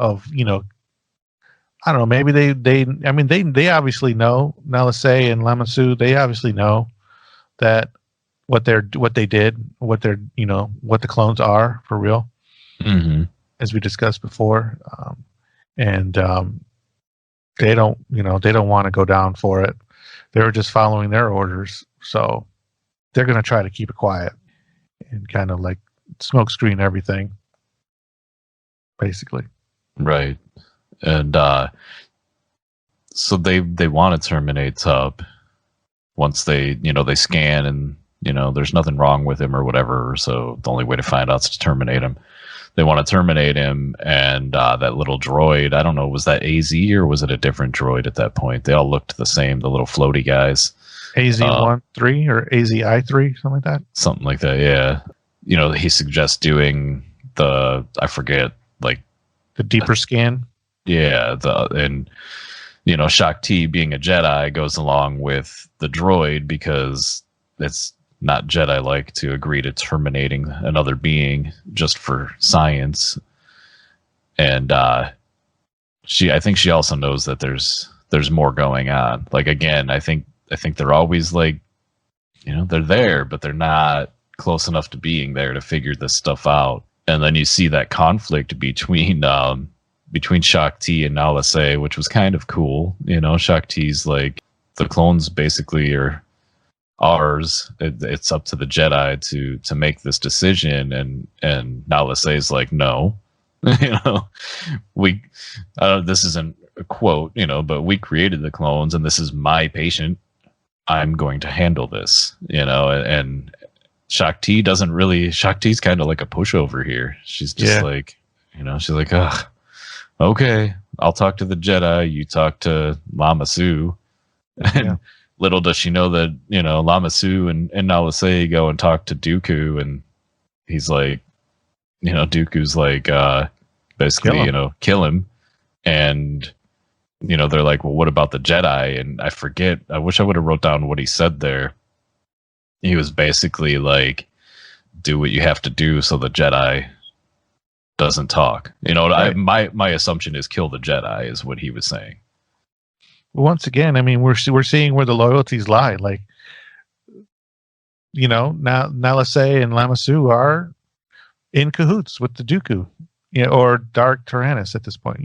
I don't know, maybe they obviously know, Nala Se and Lama Su, they obviously know that what they did, what the clones are for real, as we discussed before, and they don't want to go down for it. They were just following their orders, so they're going to try to keep it quiet and kind of like smokescreen everything, basically. Right. And so they want to terminate Tup once they scan and there's nothing wrong with him or whatever. So the only way to find out is to terminate him. They want to terminate him, and that little droid, I don't know, was that AZ or was it a different droid at that point? They all looked the same, the little floaty guys. AZ-1-3 or AZ-I-3, something like that? Something like that, yeah. He suggests doing I forget, like the deeper scan. Yeah, Shaak Ti, being a Jedi, goes along with the droid because it's not Jedi-like to agree to terminating another being just for science. And I think she also knows that there's more going on. Like, again, I think they're always like, they're there, but they're not close enough to being there to figure this stuff out. And then you see that conflict between Shaak Ti and Nala Se, which was kind of cool. Shaak Ti's like, the clones basically are ours. It's up to the Jedi to make this decision, and Nala Se's like, no, we this isn't a quote, but we created the clones, and this is my patient. I'm going to handle this, and Shaak Ti's kind of like a pushover here. She's just like, she's like, ugh. Okay, I'll talk to the Jedi. You talk to Lama Su. And little does she know that, Lama Su and Nala Se go and talk to Dooku, and he's like, Dooku's like, basically, kill him. And, they're like, well, what about the Jedi? And I forget, I wish I would have wrote down what he said there. He was basically like, do what you have to do so the Jedi doesn't talk. Right. My assumption is kill the Jedi is what he was saying. once again, I mean, we're seeing where the loyalties lie. Like, now Nalase and Lamassu are in cahoots with the Dooku, or Dark Tyrannus at this point.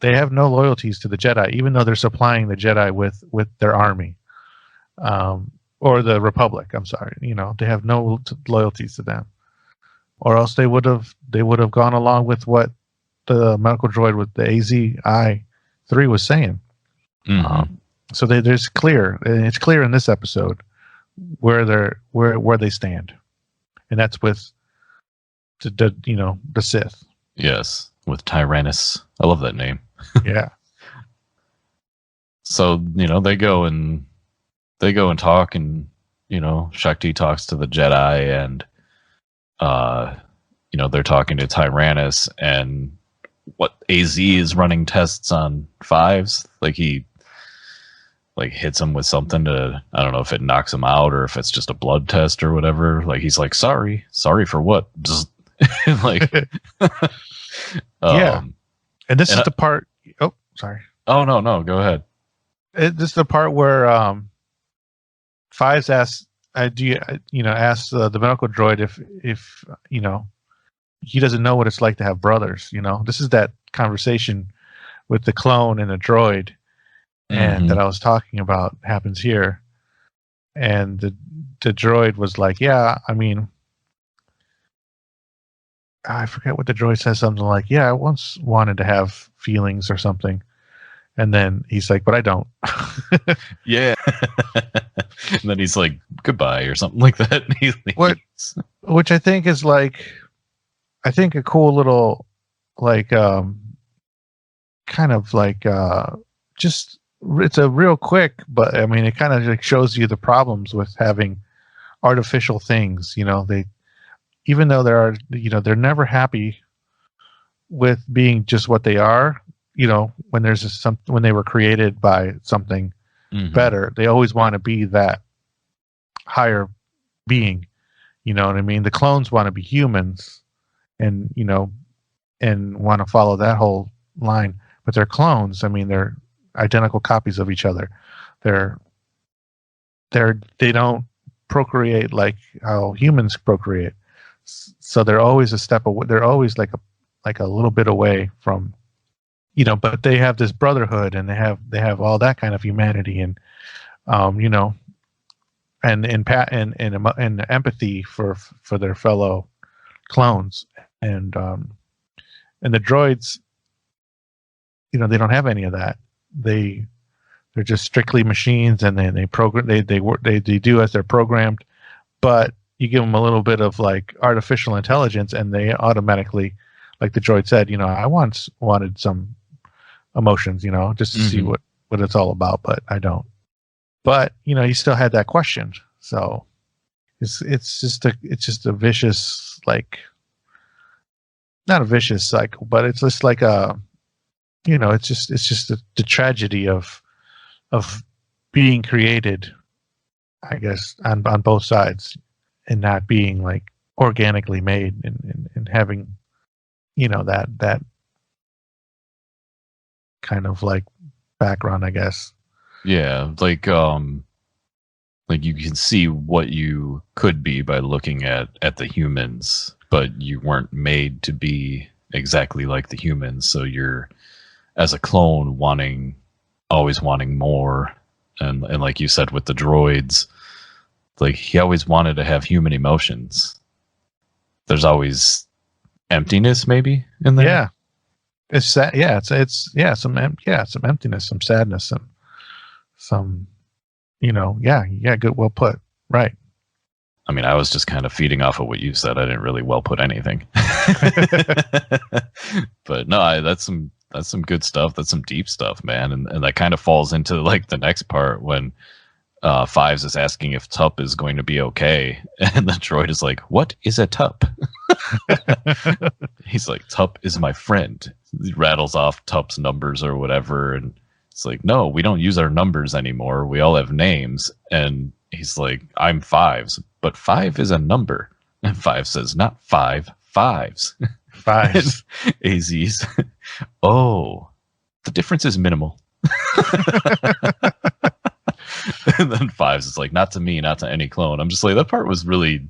They have no loyalties to the Jedi, even though they're supplying the Jedi with their army, or the Republic. I'm sorry, they have no loyalties to them, or else they would have gone along with what the medical droid with the AZI-3 was saying. Mm-hmm. So there's clear, and it's clear in this episode where they stand, and that's with the Sith. Yes, with Tyrannus. I love that name. Yeah. So they go and talk, and Shakti talks to the Jedi, and they're talking to Tyrannus, and what AZ is running tests on Fives. Like he hits him with something to, I don't know if it knocks him out or if it's just a blood test or whatever. Like he's like, sorry for what? Like, yeah. And this is the part. Oh, sorry. Oh no, go ahead. This is the part where Fives asks, asks the medical droid if he doesn't know what it's like to have brothers. This is that conversation with the clone and the droid, and that I was talking about happens here. And the droid was like, yeah, I mean, I forget what the droid says, something like, yeah, I once wanted to have feelings or something. And then he's like, but I don't. Yeah. And then he's like, goodbye or something like that. Which I think is like, a cool little, like, kind of like, just, it's a real quick, but I mean, it kind of like shows you the problems with having artificial things. They, even though they're never happy with being just what they are. When there's when they were created by something better, they always want to be that higher being. You know what I mean? The clones want to be humans, and and want to follow that whole line. But they're clones. I mean, they're identical copies of each other. They don't procreate like how humans procreate. So they're always a step away. They're always like a little bit away from, but they have this brotherhood, and they have all that kind of humanity, and and empathy for their fellow clones, and the droids, they don't have any of that. They're just strictly machines, and they program. They work. They do as they're programmed, but you give them a little bit of like artificial intelligence, and they automatically, like the droid said, I once wanted some emotions, just to see what it's all about, but I don't. But you still had that question, so it's just a vicious, like, not a vicious cycle, but it's just like a, it's just the tragedy of being created, I guess, on both sides, and not being like organically made, and having, that kind of like background, I guess. Yeah, like you can see what you could be by looking at the humans, but you weren't made to be exactly like the humans. So you're, as a clone, always wanting more, and like you said with the droids, like he always wanted to have human emotions. There's always emptiness, maybe, in there. Yeah, it's sad. Yeah, it's some emptiness, some sadness, some good, well put, right. I mean, I was just kind of feeding off of what you said. I didn't really well put anything. But no, that's some good stuff. That's some deep stuff, man. And that kind of falls into like the next part when Fives is asking if Tup is going to be okay, and the droid is like, "What is a Tup?" He's like, "Tup is my friend." He rattles off Tup's numbers or whatever, and it's like, "No, we don't use our numbers anymore. We all have names." And he's like, "I'm Fives, but 5 is a number." And Five says, "Not 5, fives." Fives. AZ's. Oh, the difference is minimal. And then Fives is like, not to me, not to any clone. I'm just like, that part was really,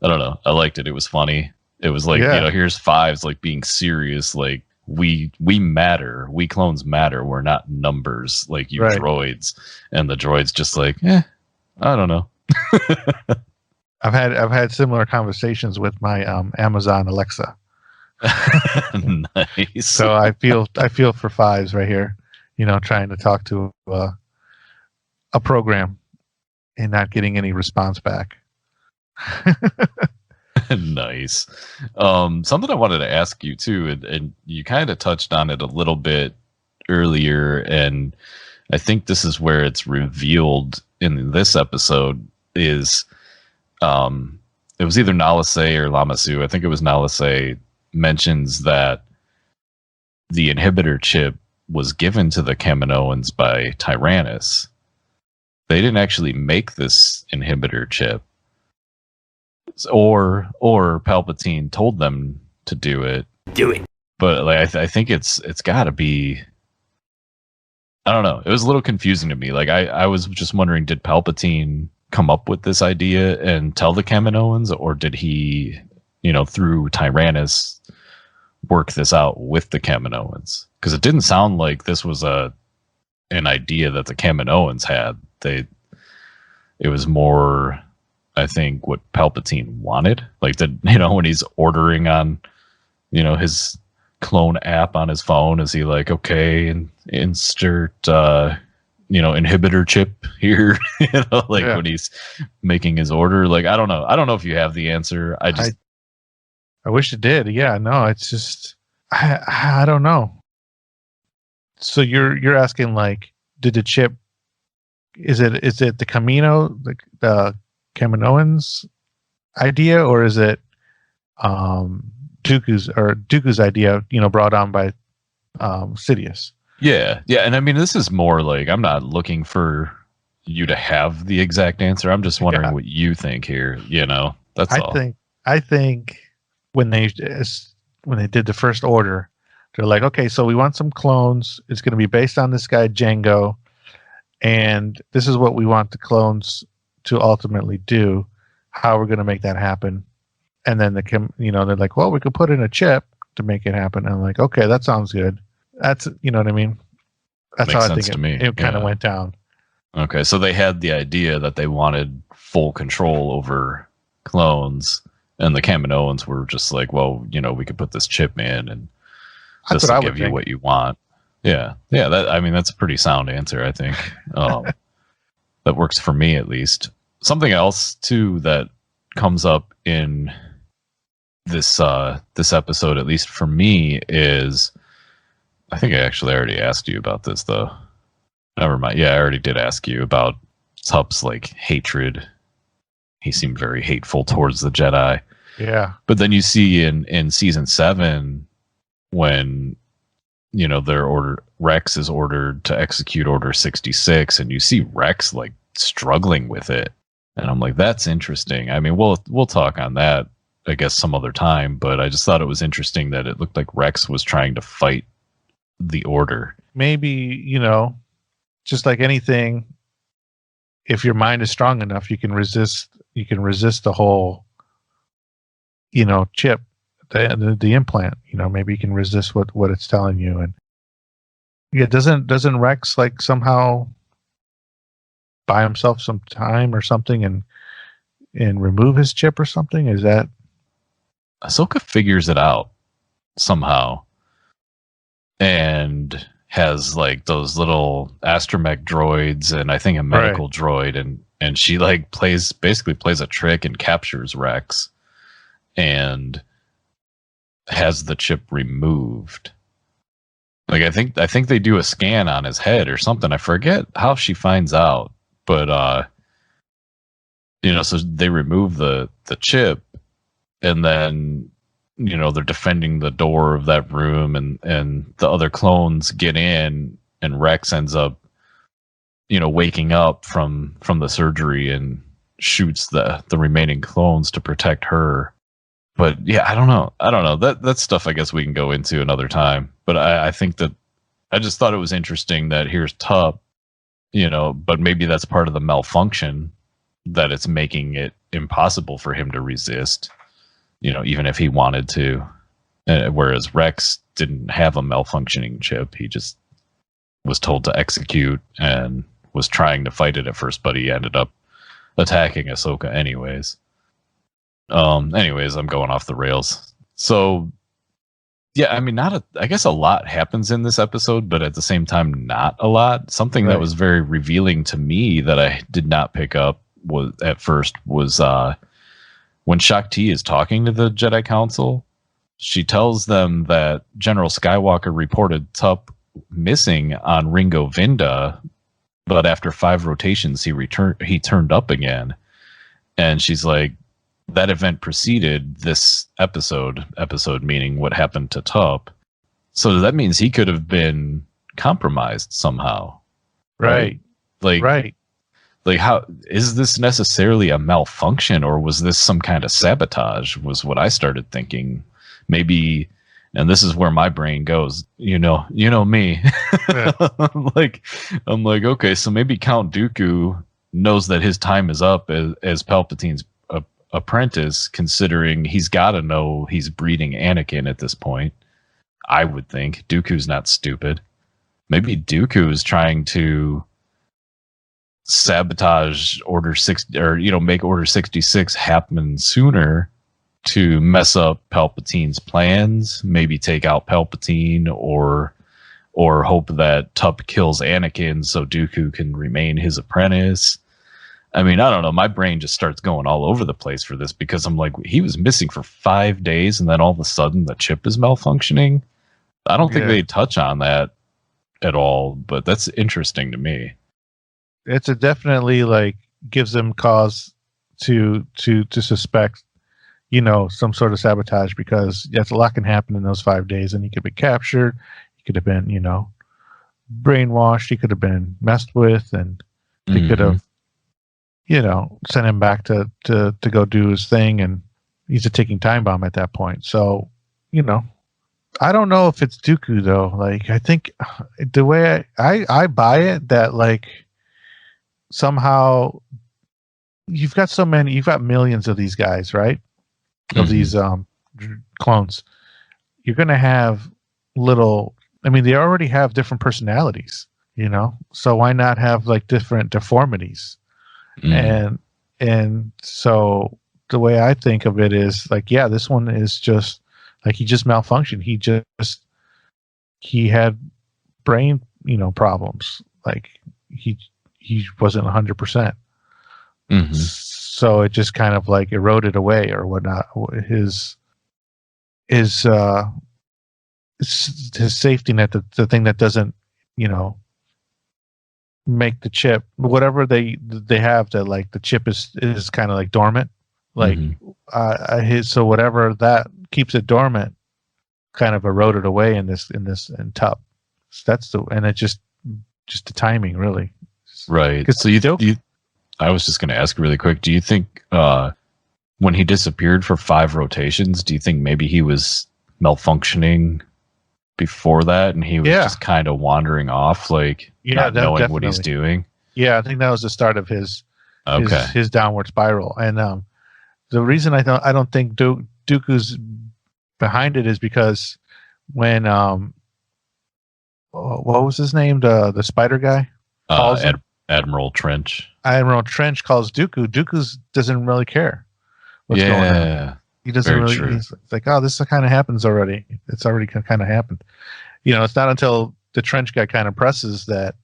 I don't know. I liked it. It was funny. It was like, here's Fives like being serious. Like we matter. We clones matter. We're not numbers like you droids. And the droid's just like, I don't know. I've had similar conversations with my Amazon Alexa. Nice. So I feel for Fives right here, trying to talk to a program and not getting any response back. Nice. Something I wanted to ask you too, and you kind of touched on it a little bit earlier, and I think this is where it's revealed in this episode is it was either Nalase or Lamasu. I think it was Nalase mentions that the inhibitor chip was given to the Kaminoans by Tyrannus. They didn't actually make this inhibitor chip, or Palpatine told them to do it. Do it. But like, I think it's got to be. I don't know. It was a little confusing to me. Like I was just wondering, did Palpatine come up with this idea and tell the Kaminoans, or did he, through Tyrannus, work this out with the Kaminoans? Because it didn't sound like this was an idea that the Kaminoans had. It was more, I think, what Palpatine wanted. Like when he's ordering on, his clone app on his phone, is he like, okay, and insert inhibitor chip here? When he's making his order. Like, I don't know if you have the answer. I wish it did. Yeah, no, it's just I don't know. So you're asking, like, did the chip, is it the Camino, the Kaminoans idea, or is it Dooku's idea, brought on by Sidious? Yeah, and I mean, this is more like, I'm not looking for you to have the exact answer. I'm just wondering what you think here. That's all. I think when they did the first order, they're like, okay, so we want some clones. It's going to be based on this guy Django, and this is what we want the clones to ultimately do. How we're going to make that happen? And then they're like, well, we could put in a chip to make it happen. And I'm like, okay, that sounds good. That's, you know what I mean? That's Makes how I think sense to me. It kind of went down. Okay, so they had the idea that they wanted full control over clones, and the Kaminoans were just like, well, we could put this chip in, and this will give you what you want. Yeah. That's a pretty sound answer, I think. That works for me, at least. Something else too that comes up in this episode, at least for me, is, I think I actually already asked you about this, though. Never mind. Yeah, I already did ask you about Tup's like hatred. He seemed very hateful towards the Jedi. Yeah. But then you see in season 7 when Rex is ordered to execute Order 66, and you see Rex like struggling with it, and I'm like, that's interesting. I mean, we'll talk on that, I guess, some other time. But I just thought it was interesting that it looked like Rex was trying to fight the Order. Maybe, just like anything, if your mind is strong enough, you can resist the whole, chip, the implant. Maybe you can resist what it's telling you. And yeah, doesn't Rex like somehow buy himself some time or something and remove his chip or something? Is that Ahsoka figures it out somehow and has like those little astromech droids and I think a medical droid, and she like basically plays a trick and captures Rex and has the chip removed. Like I think they do a scan on his head or something. I forget how she finds out, but so they remove the chip, and then they're defending the door of that room, and the other clones get in, and Rex ends up waking up from the surgery and shoots the remaining clones to protect her. But yeah, I don't know. That stuff I guess we can go into another time. But I think that I just thought it was interesting that here's Tup, but maybe that's part of the malfunction, that it's making it impossible for him to resist, even if he wanted to. Whereas Rex didn't have a malfunctioning chip. He just was told to execute and was trying to fight it at first, but he ended up attacking Ahsoka anyways. Anyways, I'm going off the rails. So, yeah, I mean, I guess a lot happens in this episode, but at the same time, not a lot. Something that was very revealing to me that I did not pick up was when Shakti is talking to the Jedi Council, she tells them that General Skywalker reported Tup missing on Ringo Vinda, but after 5 rotations, he turned up again. And she's like, that event preceded this episode meaning what happened to Tup. So that means he could have been compromised somehow. Right. Like, how is this necessarily a malfunction, or was this some kind of sabotage, was what I started thinking. Maybe, and this is where my brain goes, you know me. Yeah. I'm like, okay, so maybe Count Dooku knows that his time is up as Palpatine's apprentice, considering he's got to know he's breeding Anakin at this point. I would think Dooku's not stupid. Maybe Dooku is trying to sabotage Order 60, or make Order 66 happen sooner to mess up Palpatine's plans, maybe take out Palpatine, or hope that Tup kills Anakin so Dooku can remain his apprentice. I mean, I don't know. My brain just starts going all over the place for this, because I'm like, he was missing for 5 days, and then all of a sudden the chip is malfunctioning. I don't think they touch on that at all, but that's interesting to me. It's definitely like gives them cause to suspect, some sort of sabotage, because a lot can happen in those 5 days, and he could be captured. He could have been, brainwashed. He could have been messed with, and they could have, sent him back to go do his thing, and he's a ticking time bomb at that point. So, I don't know if it's Dooku though. Like, I think the way I buy it, that like somehow you've got millions of these guys, right? Of these clones. You're going to have they already have different personalities, so why not have like different deformities? And so the way I think of it is like, this one is just like, he just malfunctioned. He had brain, problems. Like he wasn't 100%. So it just kind of like eroded away or whatnot. His safety net, the thing that doesn't, make the chip, whatever they have, that like the chip is kind of like dormant. Like so whatever that keeps it dormant kind of eroded away in Tup. So it's just the timing, really. Right. So I was just going to ask really quick, do you think when he disappeared for 5 rotations, do you think maybe he was malfunctioning before that, and he was just kind of wandering off, like not knowing definitely what he's doing? Yeah, I think that was the start of his downward spiral. And the reason I don't think Dooku's behind it is because when what was his name, the spider guy, Admiral Trench. Admiral Trench calls Dooku doesn't really care what's going on. He doesn't really. It's like, oh, this kind of happens already. It's already kind of happened. It's not until the Trench guy kind of presses that,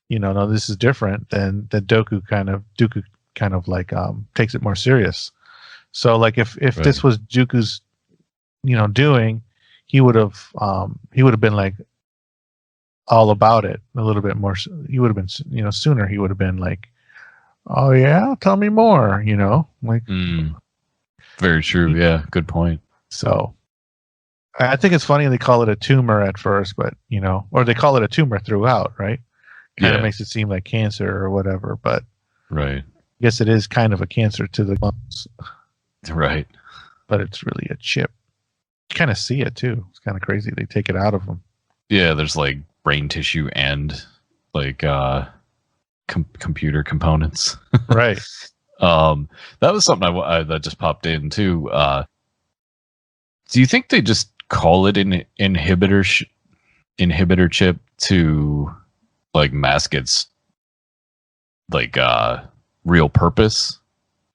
no, this is different. Then that Dooku kind of like takes it more serious. So like if this was Dooku's, doing, he would have been like all about it a little bit more. He would have been, sooner. He would have been like, oh yeah, tell me more. Like. Very true. Yeah, good point. So I think it's funny they call it a tumor at first, but or they call it a tumor throughout, right? Kind of makes it seem like cancer or whatever, but right. I guess it is kind of a cancer to the lungs. Right. But it's really a chip. You kind of see it too. It's kind of crazy. They take it out of them. Yeah, there's like brain tissue and like computer components. Right. That was something that just popped in too. Do you think they just call it an inhibitor chip to like mask its like real purpose,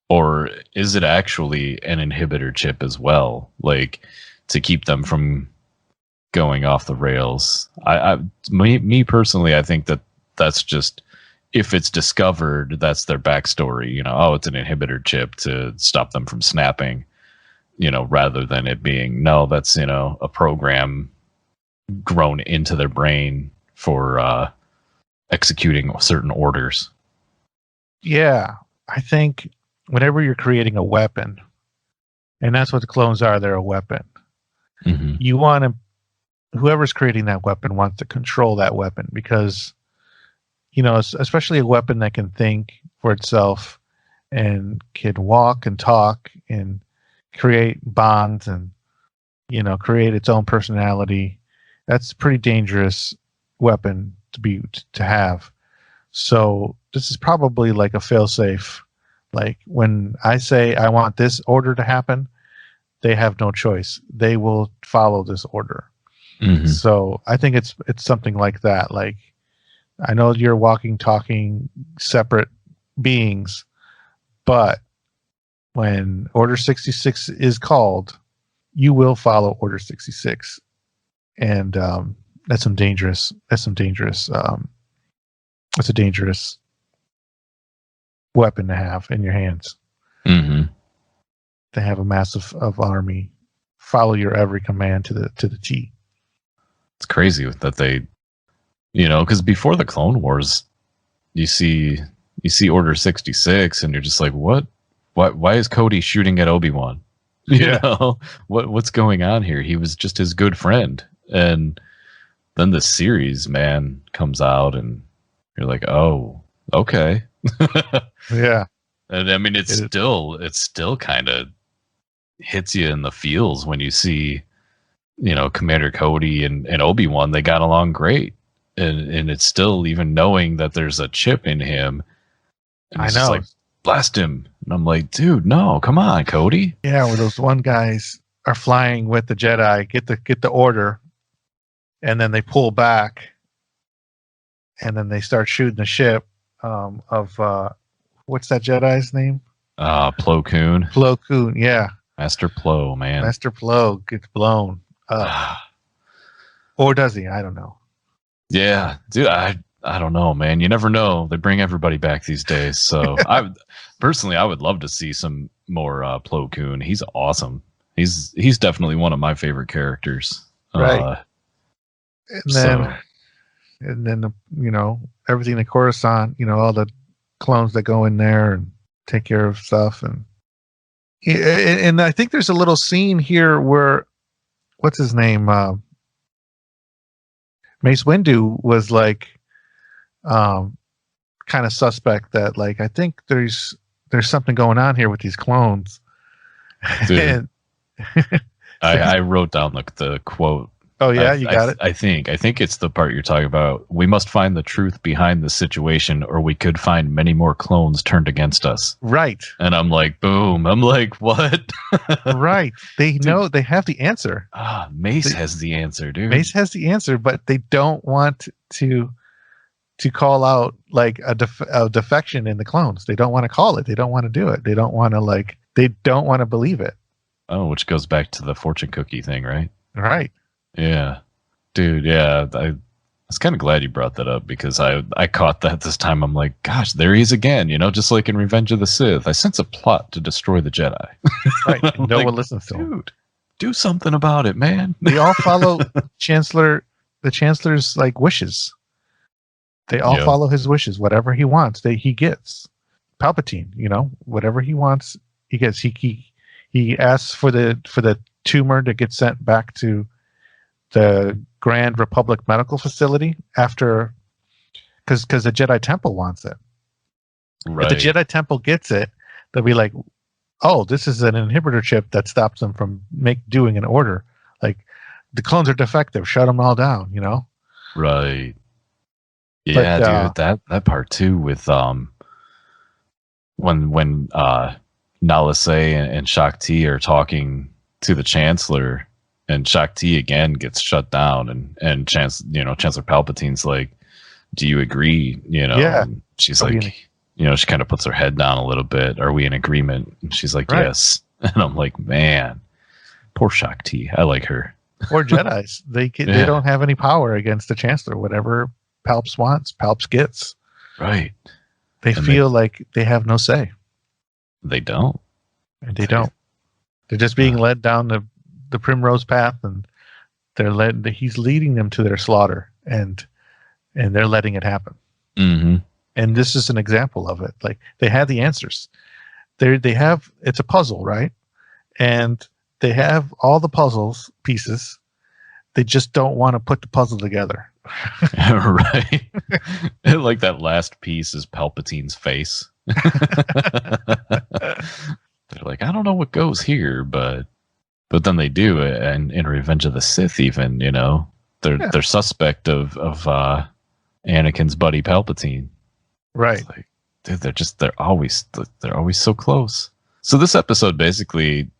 or is it actually an inhibitor chip as well, like to keep them from going off the rails? Me personally, I think that's just, if it's discovered, that's their backstory. You know, oh, it's an inhibitor chip to stop them from snapping. You know, rather than it being, no, that's, you know, a program grown into their brain for executing certain orders. Yeah, I think whenever you're creating a weapon, and that's what the clones are, they're a weapon. Mm-hmm. You want to, whoever's creating that weapon wants to control that weapon, because, you know, especially a weapon that can think for itself and can walk and talk and create bonds and, you know, create its own personality. That's a pretty dangerous weapon to have. So this is probably like a failsafe. Like when I say I want this order to happen, they have no choice. They will follow this order. Mm-hmm. So I think it's something like that. Like, I know you're walking, talking, separate beings, but when Order 66 is called, you will follow Order 66, and that's a dangerous weapon to have in your hands. Mm-hmm. To have a massive army follow your every command to the T. It's crazy that they, you know, because before the Clone Wars, you see Order 66, and you're just like, what? Why is Cody shooting at Obi-Wan? You know, what's going on here? He was just his good friend. And then the series, man, comes out, and you're like, oh, okay. Yeah. And I mean, it's still kind of hits you in the feels when you see, you know, Commander Cody and Obi-Wan, they got along great. And it's still, even knowing that there's a chip in him, and I it's know. just like, blast him. And I'm like, dude, no, come on, Cody. Yeah, where those one guys are flying with the Jedi, get the order, and then they pull back, and then they start shooting the ship of what's that Jedi's name? Plo Koon. Plo Koon, yeah. Master Plo, man. Master Plo gets blown up. Or does he? I don't know. Yeah, dude, I don't know, man. You never know. They bring everybody back these days. So I would love to see some more Plo Koon. He's awesome. He's definitely one of my favorite characters. Right. And then you know, everything in Coruscant, you know, all the clones that go in there and take care of stuff, and I think there's a little scene here where, what's his name, Mace Windu was like kind of suspect that, like, I think there's something going on here with these clones. Dude, I wrote down the quote. Oh yeah, you got it. I think it's the part you're talking about. We must find the truth behind the situation, or we could find many more clones turned against us. Right. And I'm like, boom. I'm like, what? Right. They know, they have the answer. Mace has the answer, dude. Mace has the answer, but they don't want to call out like a defection in the clones. They don't want to call it. They don't want to do it. They don't want to believe it. Oh, which goes back to the fortune cookie thing, right? Right. Yeah, dude. Yeah, I was kind of glad you brought that up, because I caught that this time. I'm like, gosh, there he is again. You know, just like in Revenge of the Sith, I sense a plot to destroy the Jedi. Right. No one listens to him. Dude, do something about it, man. They all follow the Chancellor's like wishes. They all follow his wishes. Whatever he wants, he gets. Palpatine, you know, whatever he wants, he gets. He asks for the tumor to get sent back to the Grand Republic Medical Facility after, because the Jedi Temple wants it. Right. If the Jedi Temple gets it, they'll be like, oh, this is an inhibitor chip that stops them from doing an order. Like, the clones are defective. Shut them all down, you know? Right. Yeah, But, dude, that part too with when Nalase and Shakti are talking to the Chancellor, and Shakti again gets shut down, and Chancellor Palpatine's like, "Do you agree?" Yeah. And she's Are we like, she kind of puts her head down a little bit. "Are we in agreement?" And she's like, Right. "Yes." And I'm like, man, poor Shakti. I like her. or Jedis. They don't have any power against the Chancellor. Whatever Palps wants, Palps gets. Right. They feel like they have no say. They don't. And they don't. They're just being led down the primrose path, and he's leading them to their slaughter, and they're letting it happen. Mm-hmm. And this is an example of it. Like, they had the answers. They have, it's a puzzle, right? And they have all the puzzles pieces. They just don't want to put the puzzle together. Right. Like that last piece is Palpatine's face. They're like, I don't know what goes here, but then they do, and in Revenge of the Sith, even they're suspect of Anakin's buddy Palpatine. Right. It's like, dude, they're always so close. So this episode basically,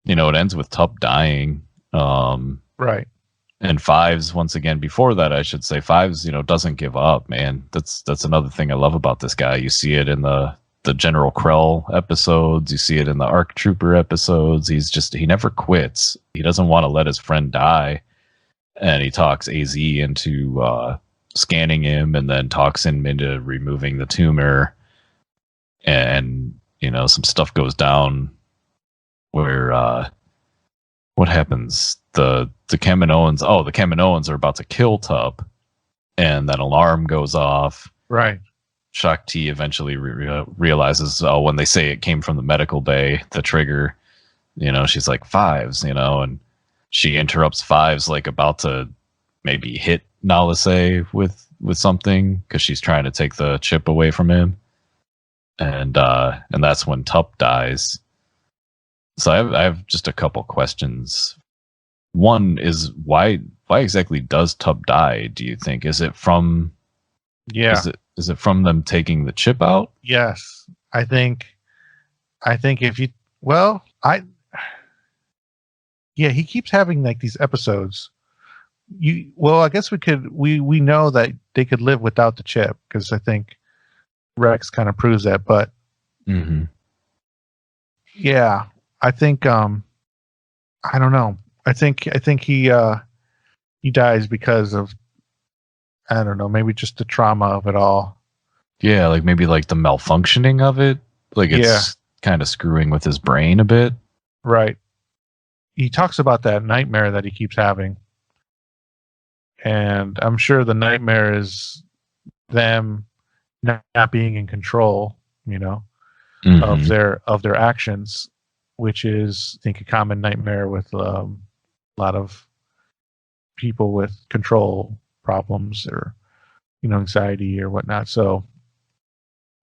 it ends with Tup dying. Right. And Fives, once again, before that, I should say, Fives, doesn't give up, man. That's another thing I love about this guy. You see it in the General Krell episodes. You see it in the ARC Trooper episodes. He never quits. He doesn't want to let his friend die. And he talks AZ into scanning him, and then talks him into removing the tumor. And, some stuff goes down where, what happens? The Kaminoans are about to kill Tup, and that alarm goes off. Right. Shakti eventually realizes, when they say it came from the medical bay, the trigger, she's like, Fives, and she interrupts Fives, like about to maybe hit Nalase with something, because she's trying to take the chip away from him. And that's when Tup dies. So I have just a couple questions. One is, why exactly does Tup die, do you think? Is it from is it from them taking the chip out? Yes. I think if you he keeps having like these episodes. I guess we know that they could live without the chip, because I think Rex kind of proves that, but yeah, I think I don't know. I think he dies because of, I don't know, maybe just the trauma of it all. Yeah, like maybe like the malfunctioning of it. Like it's kind of screwing with his brain a bit. Right. He talks about that nightmare that he keeps having. And I'm sure the nightmare is them not being in control, of their actions, which is, I think, a common nightmare with a lot of people with control problems or, anxiety or whatnot. So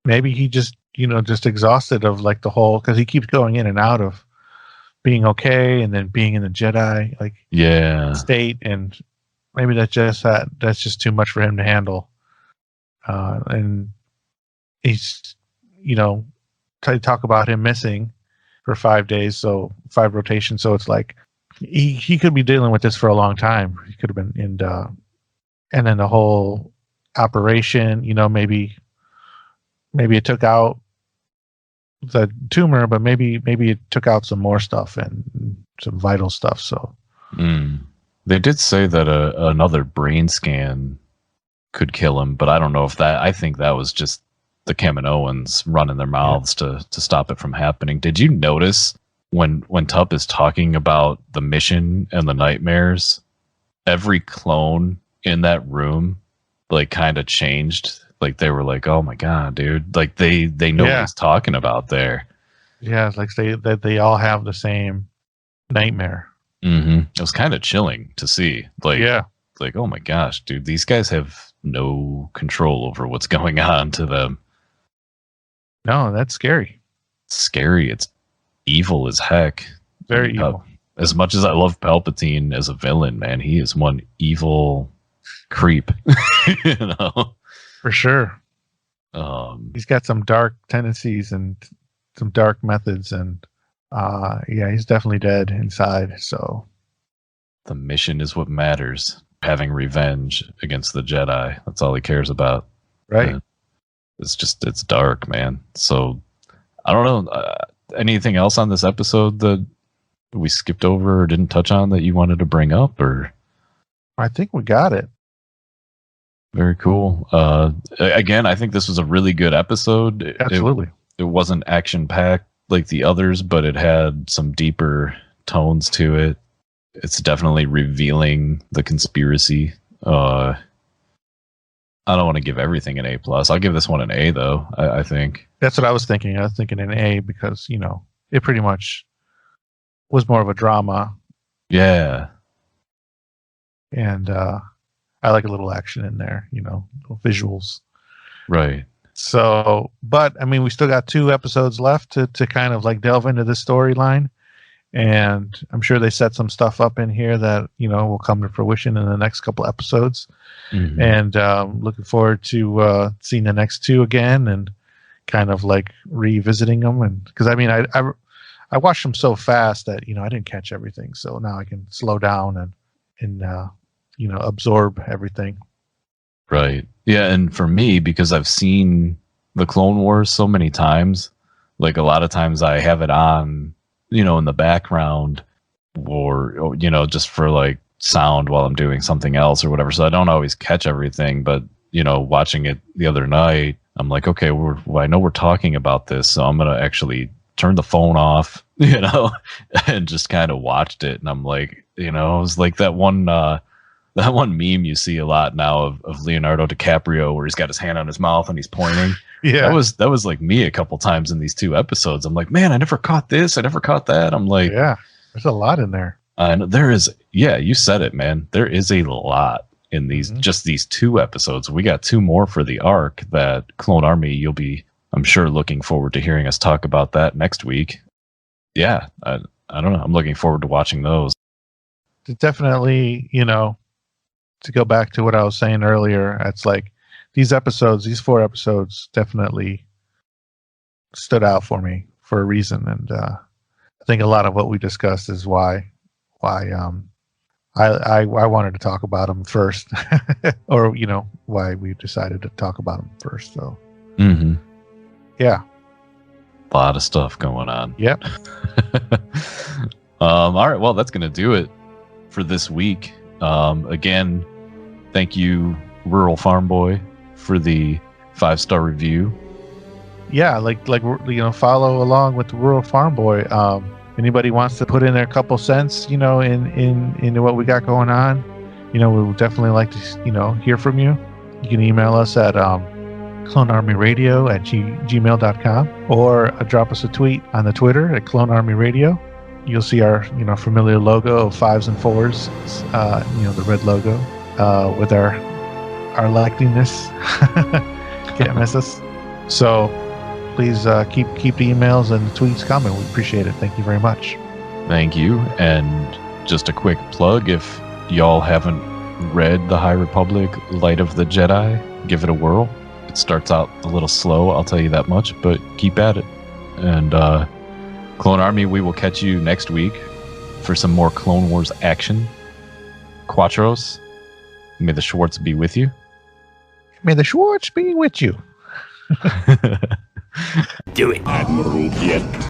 maybe he just exhausted of like the whole, because he keeps going in and out of being okay and then being in the Jedi state, and maybe that's just too much for him to handle. And he's, talk about him missing for 5 days, so 5 rotations. So it's like he could be dealing with this for a long time. He could have been and then the whole operation, maybe it took out the tumor, but maybe it took out some more stuff and some vital stuff. So they did say that another brain scan could kill him, but I don't know if that. I think that was just the Kaminoans running their mouths to stop it from happening. Did you notice when Tup is talking about the mission and the nightmares, every clone in that room like kind of changed? Like they were like, "Oh my god, dude!" Like they know what he's talking about there. Yeah, it's like they all have the same nightmare. It was kind of chilling to see. Like, oh my gosh, dude, these guys have no control over what's going on to them. No, that's scary. It's scary. It's evil as heck. Very evil. As much as I love Palpatine as a villain, man, he is one evil creep. You know, For sure. um, He's got some dark tendencies and some dark methods, and yeah, he's definitely dead inside. So the mission is what matters. Having revenge against the Jedi. That's all he cares about. right. And it's dark, man. So I don't know. Anything else on this episode that we skipped over or didn't touch on that you wanted to bring up? Or I think we got it. very cool. Again, I think this was a really good episode. Absolutely. It wasn't action packed like the others, but it had some deeper tones to it. It's definitely revealing the conspiracy. I don't want to give everything an A plus. I'll give this one an A though. I think That's what I was thinking. I was thinking an A because, it pretty much was more of a drama, yeah, and I like a little action in there, little visuals. right. So, but I mean, we still got 2 episodes left to kind of like delve into this storyline. And I'm sure they set some stuff up in here that, will come to fruition in the next couple episodes. Mhm. And looking forward to seeing the next 2 again and kind of like revisiting them. And because I mean, I watched them so fast that, I didn't catch everything. So now I can slow down and absorb everything. Right. Yeah, and for me, because I've seen the Clone Wars so many times, like a lot of times I have it on, in the background or, just for like sound while I'm doing something else or whatever. So I don't always catch everything, but, watching it the other night, I'm like, okay, I know we're talking about this, so I'm going to actually turn the phone off, and just kind of watched it. And I'm like, it was like that one meme you see a lot now of Leonardo DiCaprio where he's got his hand on his mouth and he's pointing. Yeah. That was like me a couple times in these 2 episodes. I'm like, man, I never caught this. I never caught that. I'm like, Yeah. There's a lot in there. and there is, yeah, you said it, man. There is a lot in these, Mhm. just these 2 episodes. We got 2 more for the arc that Clone Army, you'll be, I'm sure, looking forward to hearing us talk about that next week. Yeah. I don't know. I'm looking forward to watching those. It's definitely, to go back to what I was saying earlier, it's like these 4 episodes definitely stood out for me for a reason. And I think a lot of what we discussed is why I wanted to talk about them first, or, why we decided to talk about them first. So, Mm-hmm. yeah. A lot of stuff going on. Yep. All right. Well, that's going to do it for this week. Again, thank you, Rural Farm Boy, for the 5-star review. Yeah. Like, follow along with the Rural Farm Boy. Anybody wants to put in their couple cents, into what we got going on, we would definitely like to, hear from you. You can email us at clonearmyradio@gmail.com, or drop us a tweet on the Twitter at clonearmyradio. You'll see our, familiar logo of 5s and 4s, the red logo, with our likeness. Can't miss us. So please keep the emails and the tweets coming. We appreciate it. Thank you very much. Thank you. And just a quick plug, if y'all haven't read The High Republic, Light of the Jedi, give it a whirl. It starts out a little slow, I'll tell you that much, but keep at it. And Clone Army, we will catch you next week for some more Clone Wars action. Quattros, may the Schwartz be with you. May the Schwartz be with you. Do it. Admiral Piet.